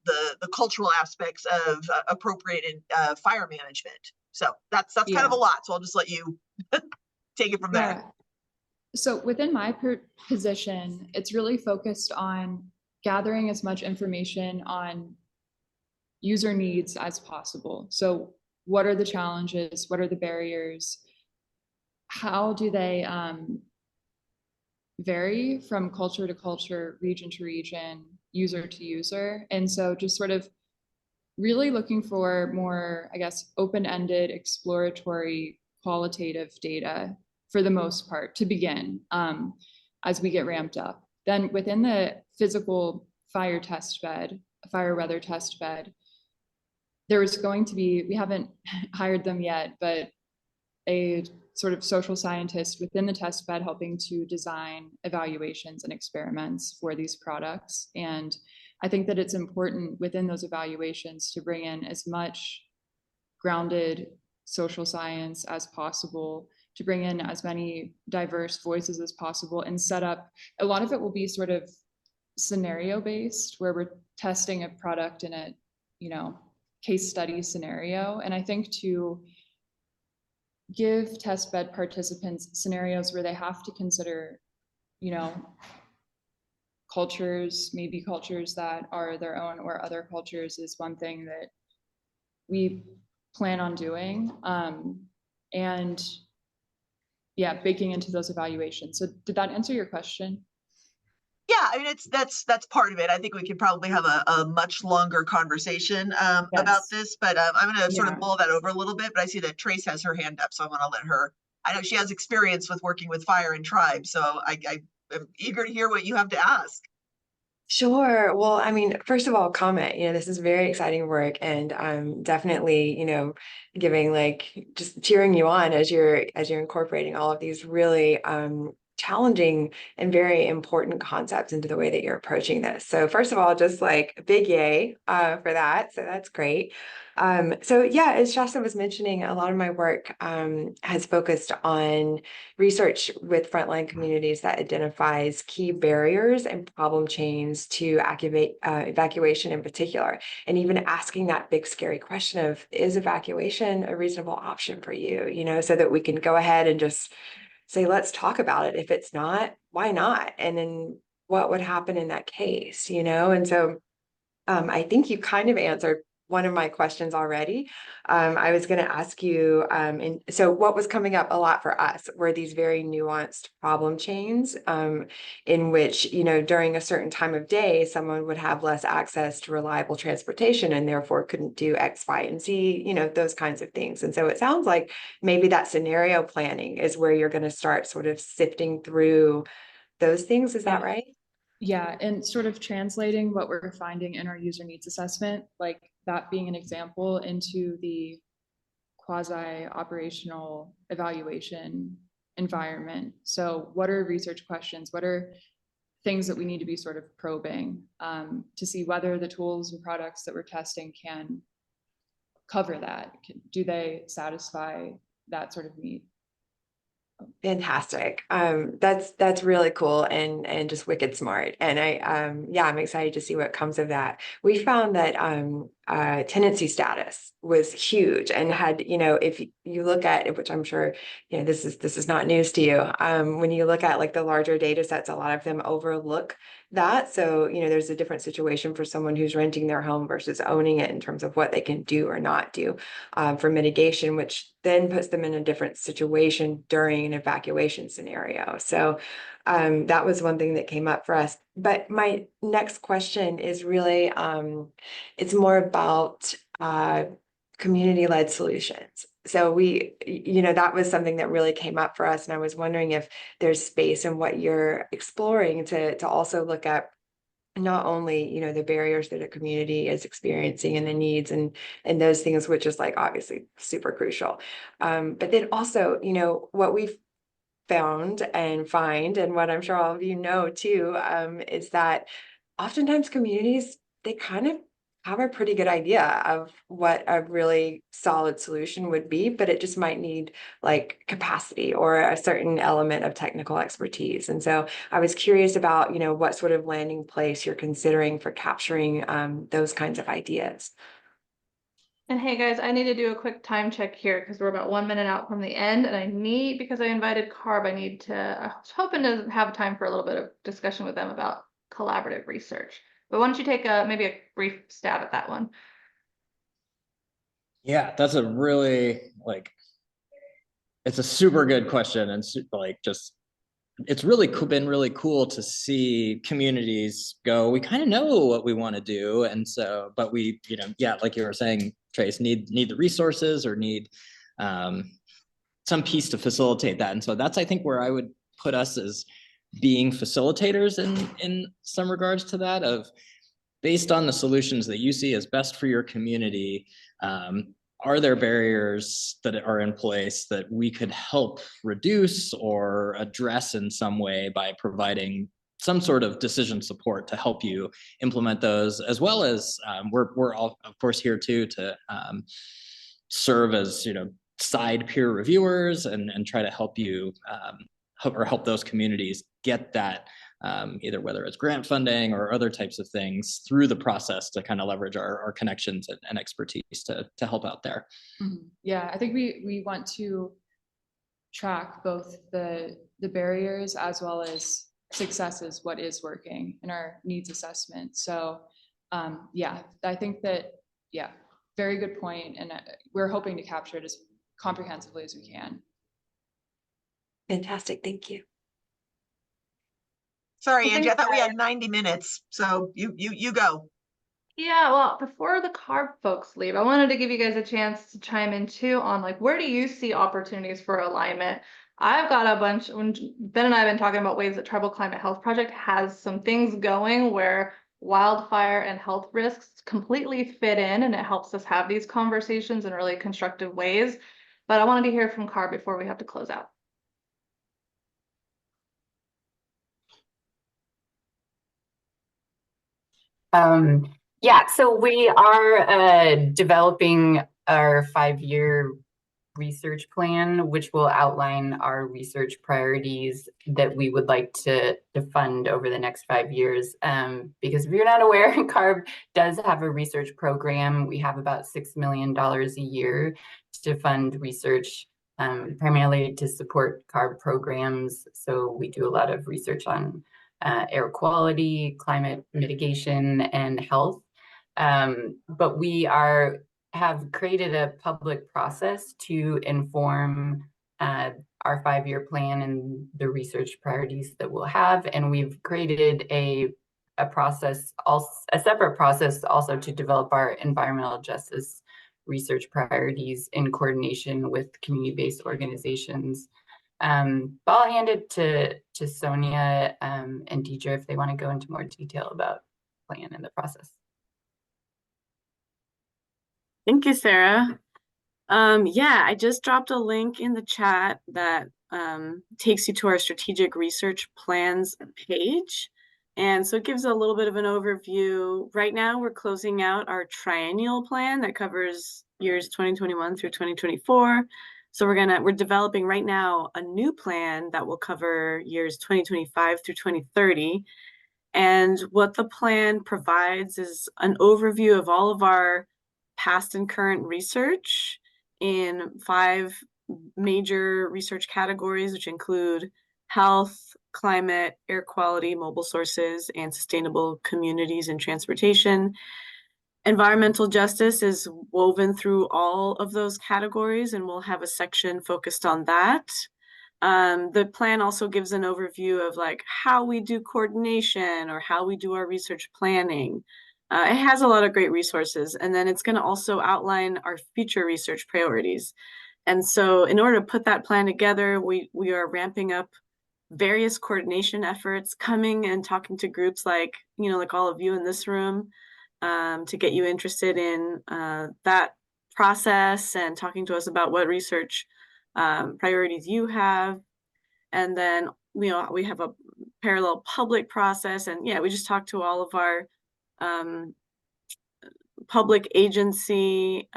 the cultural aspects of appropriate fire management. So that's kind of a lot. So I'll just let you take it from there. So within my position, it's really focused on gathering as much information on user needs as possible. So what are the challenges? What are the barriers? How do they vary from culture to culture, region to region, user to user? And so just sort of really looking for more, I guess, open-ended, exploratory, qualitative data for the most part to begin as we get ramped up. Then within the physical fire weather test bed, there was going to be, we haven't hired them yet, but a sort of social scientist within the test bed helping to design evaluations and experiments for these products. And I think that it's important within those evaluations to bring in as much grounded social science as possible, to bring in as many diverse voices as possible, and set up, a lot of it will be sort of scenario based, where we're testing a product in a, you know, case study scenario. And I think to give test bed participants scenarios where they have to consider, you know, cultures, maybe cultures that are their own or other cultures, is one thing that we plan on doing. And yeah, baking into those evaluations. So did that answer your question? Yeah, I mean, that's part of it. I think we could probably have a much longer conversation about Yes. this, but I'm gonna sort Yeah. of mull that over a little bit, but I see that Trace has her hand up, so I'm gonna let her. I know she has experience with working with fire and tribe, so I am eager to hear what you have to ask. Sure. Well, I mean, first of all, comment, this is very exciting work, and I'm definitely, giving like just cheering you on as you're incorporating all of these really challenging and very important concepts into the way that you're approaching this. So first of all, just like a big yay for that. So that's great. So yeah, as Shasta was mentioning, a lot of my work has focused on research with frontline communities that identifies key barriers and problem chains to evacuation in particular, and even asking that big scary question of, is evacuation a reasonable option for you? So that we can go ahead and just say, let's talk about it. If it's not, why not? And then what would happen in that case? And so I think you kind of answered one of my questions already. I was going to ask you, and so what was coming up a lot for us were these very nuanced problem chains, in which, during a certain time of day, someone would have less access to reliable transportation and therefore couldn't do X, Y, and Z, those kinds of things. And so it sounds like maybe that scenario planning is where you're going to start sort of sifting through those things. Is that right? Yeah, and sort of translating what we're finding in our user needs assessment, like that being an example, into the quasi-operational evaluation environment. So what are research questions? What are things that we need to be sort of probing to see whether the tools and products that we're testing can cover that? Do they satisfy that sort of need? Fantastic. That's really cool and just wicked smart. And I'm excited to see what comes of that. We found that tenancy status was huge and had, if you look at it, which I'm sure, this is not news to you. When you look at like the larger data sets, a lot of them overlook that. So, there's a different situation for someone who's renting their home versus owning it in terms of what they can do or not do for mitigation, which then puts them in a different situation during an evacuation scenario. So that was one thing that came up for us. But my next question is really, it's more about community-led solutions. So that was something that really came up for us. And I was wondering if there's space in what you're exploring to also look at not only, the barriers that a community is experiencing and the needs and those things, which is like obviously super crucial. But then also, what we've found and find, and what I'm sure all of you know too, is that oftentimes communities, they kind of have a pretty good idea of what a really solid solution would be, but it just might need like capacity or a certain element of technical expertise. And so I was curious about, what sort of landing place you're considering for capturing those kinds of ideas. And hey guys, I need to do a quick time check here because we're about 1 minute out from the end, and because I invited Carb, I was hoping to have time for a little bit of discussion with them about collaborative research. But why don't you take maybe a brief stab at that one? Yeah, that's a really it's a super good question, and it's really been really cool to see communities go, we kind of know what we want to do, and so, but we, like you were saying, Trace, need the resources or need some piece to facilitate that. And so that's, I think, where I would put us as being facilitators in some regards to that, of based on the solutions that you see as best for your community, are there barriers that are in place that we could help reduce or address in some way by providing some sort of decision support to help you implement those, as well as we're all, of course, here too to serve as side peer reviewers and try to help you help those communities get that either whether it's grant funding or other types of things through the process to kind of leverage our connections and expertise to help out there. Yeah, I think we want to track both the barriers as well as successes, what is working in our needs assessment. So yeah, I think that, yeah, very good point. And we're hoping to capture it as comprehensively as we can. Fantastic, thank you. Sorry, Angie, I thought we had 90 minutes, so you go. Yeah, well, before the CARB folks leave, I wanted to give you guys a chance to chime in too on like, where do you see opportunities for alignment? I've got a bunch, when Ben and I have been talking about ways that Tribal Climate Health Project has some things going where wildfire and health risks completely fit in, and it helps us have these conversations in really constructive ways. But I wanted to hear from CARB before we have to close out. Yeah, so we are developing our 5-year research plan, which will outline our research priorities that we would like to fund over the next 5 years. Because if you're not aware, CARB does have a research program. We have about $6 million a year to fund research, primarily to support CARB programs. So we do a lot of research on air quality, climate mitigation, and health. But we have created a public process to inform our 5-year plan and the research priorities that we'll have. And we've created a separate process also to develop our environmental justice research priorities in coordination with community-based organizations. But I'll hand it to Sonia and Deidre if they want to go into more detail about the plan and the process. Thank you, Sarah. Yeah, I just dropped a link in the chat that takes you to our strategic research plans page. And so it gives a little bit of an overview. Right now, we're closing out our triennial plan that covers years 2021 through 2024. So we're developing right now a new plan that will cover years 2025 through 2030. And what the plan provides is an overview of all of our past and current research in 5 major research categories, which include health, climate, air quality, mobile sources, and sustainable communities and transportation. Environmental justice is woven through all of those categories, and we'll have a section focused on that. The plan also gives an overview of like how we do coordination or how we do our research planning. It has a lot of great resources, and then it's going to also outline our future research priorities. And so in order to put that plan together, we are ramping up various coordination efforts, coming and talking to groups like all of you in this room, to get you interested in that process and talking to us about what research priorities you have. And then we have a parallel public process, and yeah, we just talked to all of our public agency,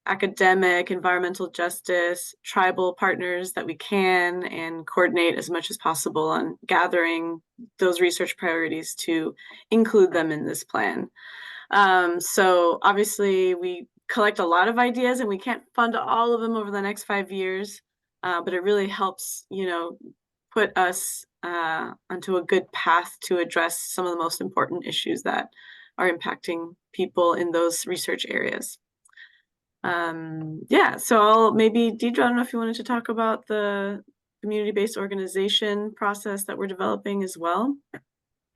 academic, environmental justice, tribal partners that we can, and coordinate as much as possible on gathering those research priorities to include them in this plan. So obviously we collect a lot of ideas and we can't fund all of them over the next 5 years, but it really helps, put us onto a good path to address some of the most important issues that are impacting people in those research areas. Yeah, so maybe Deidre, I don't know if you wanted to talk about the community-based organization process that we're developing as well.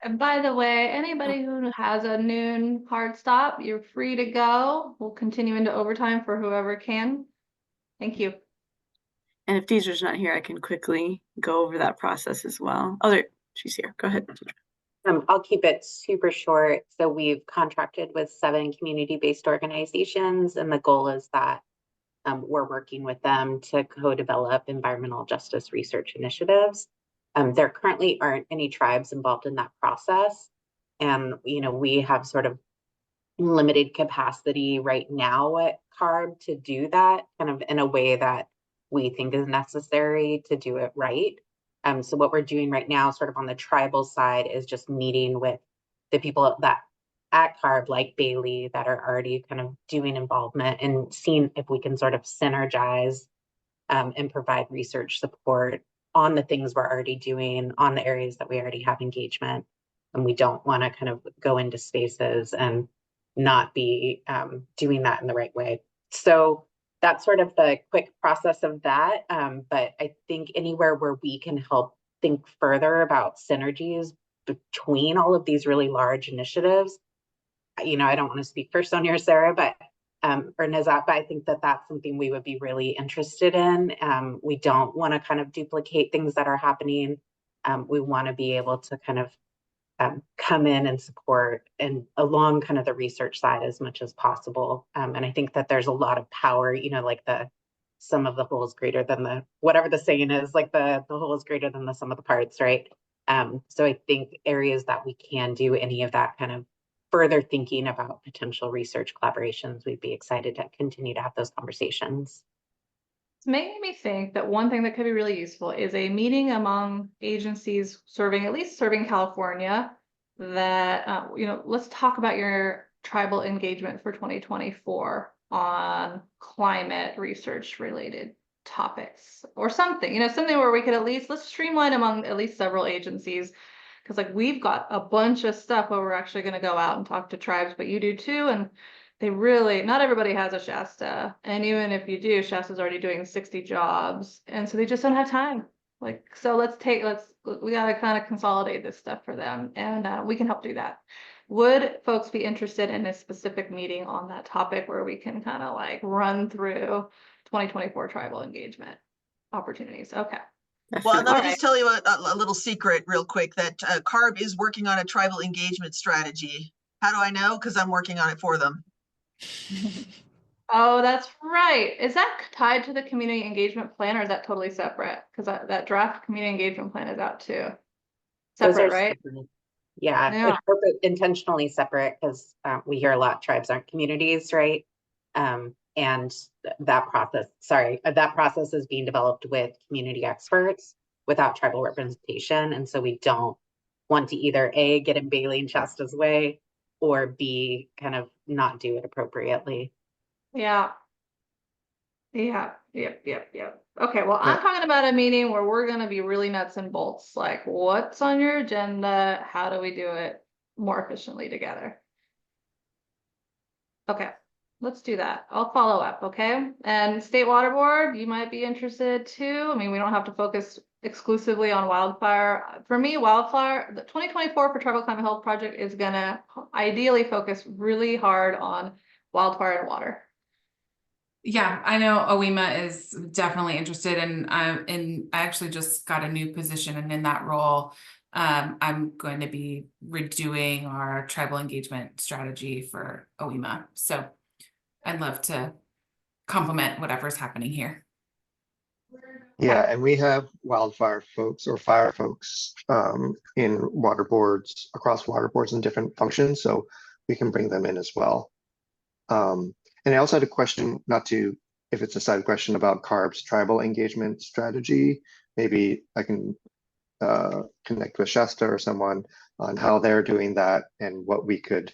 And by the way, anybody who has a noon hard stop, you're free to go. We'll continue into overtime for whoever can. Thank you. And if Deidre's not here, I can quickly go over that process as well. Oh, there, she's here. Go ahead, Deidre. I'll keep it super short. So we've contracted with 7 community-based organizations, and the goal is that we're working with them to co-develop environmental justice research initiatives. There currently aren't any tribes involved in that process. And, we have sort of limited capacity right now at CARB to do that kind of in a way that we think is necessary to do it right. So what we're doing right now, sort of on the tribal side, is just meeting with the people that at CARB, like Bailey, that are already kind of doing involvement and seeing if we can sort of synergize and provide research support on the things we're already doing, on the areas that we already have engagement. And we don't want to kind of go into spaces and not be doing that in the right way. So that's sort of the quick process of that. But I think anywhere where we can help think further about synergies between all of these really large initiatives, you know, I don't want to speak for Sonia or Sarah, but or Nizat, but I think that that's something we would be really interested in. We don't want to kind of duplicate things that are happening. We want to be able to kind of come in and support and along kind of the research side as much as possible. And I think that there's a lot of power, you know, like the sum of the whole is greater than the, whatever the saying is, like the whole is greater than the sum of the parts, right? So I think areas that we can do any of that kind of further thinking about potential research collaborations, we'd be excited to continue to have those conversations. It's making me think that one thing that could be really useful is a meeting among agencies serving, at least serving California, that, you know, let's talk about your tribal engagement for 2024 on climate research related topics or something, you know, something where we could at least, let's streamline among at least several agencies. Because like we've got a bunch of stuff where we're actually going to go out and talk to tribes, but you do too. And they really, not everybody has a Shasta. And even if you do, Shasta's already doing 60 jobs. And so they just don't have time. Like, so we got to kind of consolidate this stuff for them. And we can help do that. Would folks be interested in a specific meeting on that topic where we can kind of like run through 2024 tribal engagement opportunities? Okay. Well, let me just tell you a little secret real quick that CARB is working on a tribal engagement strategy. How do I know? Because I'm working on it for them. Oh, that's right. Is that tied to the community engagement plan or is that totally separate? Because that draft community engagement plan is out too. Separate, right? Separate. Yeah, it's intentionally separate because we hear a lot tribes aren't communities, right? And that process is being developed with community experts without tribal representation. And so we don't want to either A, get in Bailey and Shasta's way, or B, kind of not do it appropriately. Yeah. Yep. Okay, well, I'm talking about a meeting where we're going to be really nuts and bolts. Like, what's on your agenda? How do we do it more efficiently together? Okay, let's do that. I'll follow up, okay? And State Water Board, you might be interested too. I mean, we don't have to focus exclusively on wildfire. For me, wildfire, the 2024 for Tribal Climate Health Project is going to ideally focus really hard on wildfire and water. Yeah, I know OEMA is definitely interested and I actually just got a new position and in that role, I'm going to be redoing our tribal engagement strategy for OEMA. So I'd love to complement whatever's happening here. Yeah, and we have wildfire folks or fire folks in water boards, across water boards in different functions, so we can bring them in as well. And I also had a question, if it's a side question about CARB's tribal engagement strategy, maybe I can connect with Shasta or someone on how they're doing that and what we could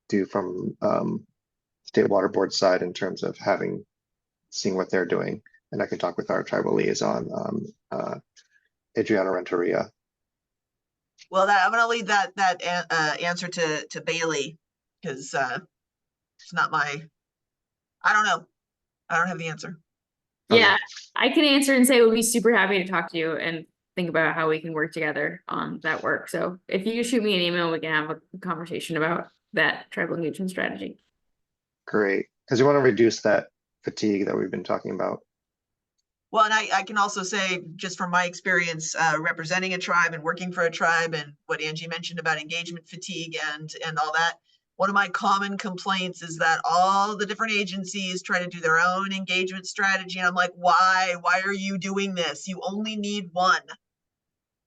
do from State Water Board side in terms of seeing what they're doing. And I can talk with our tribal liaison, Adriana Renteria. Well, I'm going to leave that answer to Bailey because it's not I don't know. I don't have the answer. Yeah, I can answer and say we'll be super happy to talk to you and think about how we can work together on that work. So if you shoot me an email, we can have a conversation about that tribal engagement strategy. Great, because we want to reduce that fatigue that we've been talking about. Well, and I can also say, just from my experience representing a tribe and working for a tribe and what Angie mentioned about engagement fatigue and all that, one of my common complaints is that all the different agencies try to do their own engagement strategy. And I'm like, why? Why are you doing this? You only need one.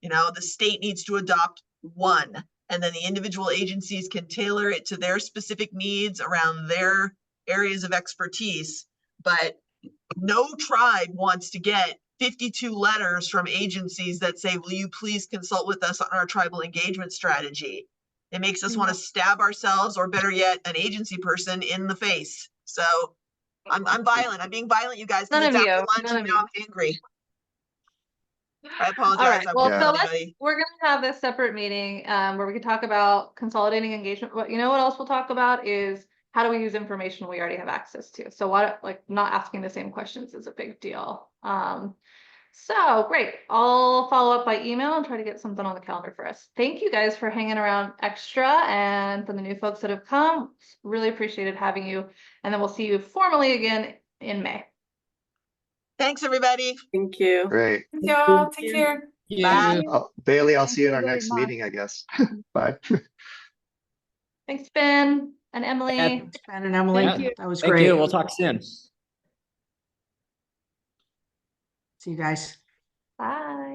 You know, the state needs to adopt one. And then the individual agencies can tailor it to their specific needs around their areas of expertise. But no tribe wants to get 52 letters from agencies that say, will you please consult with us on our tribal engagement strategy? It makes us want to stab ourselves, or better yet, an agency person in the face. So I'm violent. I'm being violent, you guys, because None it's of you, after lunch none and of now I'm angry. I All apologize. right, I well, won't so tell anybody. we're gonna have this separate meeting where we can talk about consolidating engagement. But you know what else we'll talk about is how do we use information we already have access to? So what, like, not asking the same questions is a big deal. So great. I'll follow up by email and try to get something on the calendar for us. Thank you guys for hanging around extra, and for the new folks that have come, really appreciated having you. And then we'll see you formally again in May. Thanks, everybody. Thank you. Great. Thank y'all. Take care. Bye. Bailey, I'll Thank see you in you our very next much. meeting, I guess. Bye. Thanks, Ben and Emily. Thanks, Ben and Emily. Thank you. That was Thank great. you. We'll talk soon. See you guys. Bye.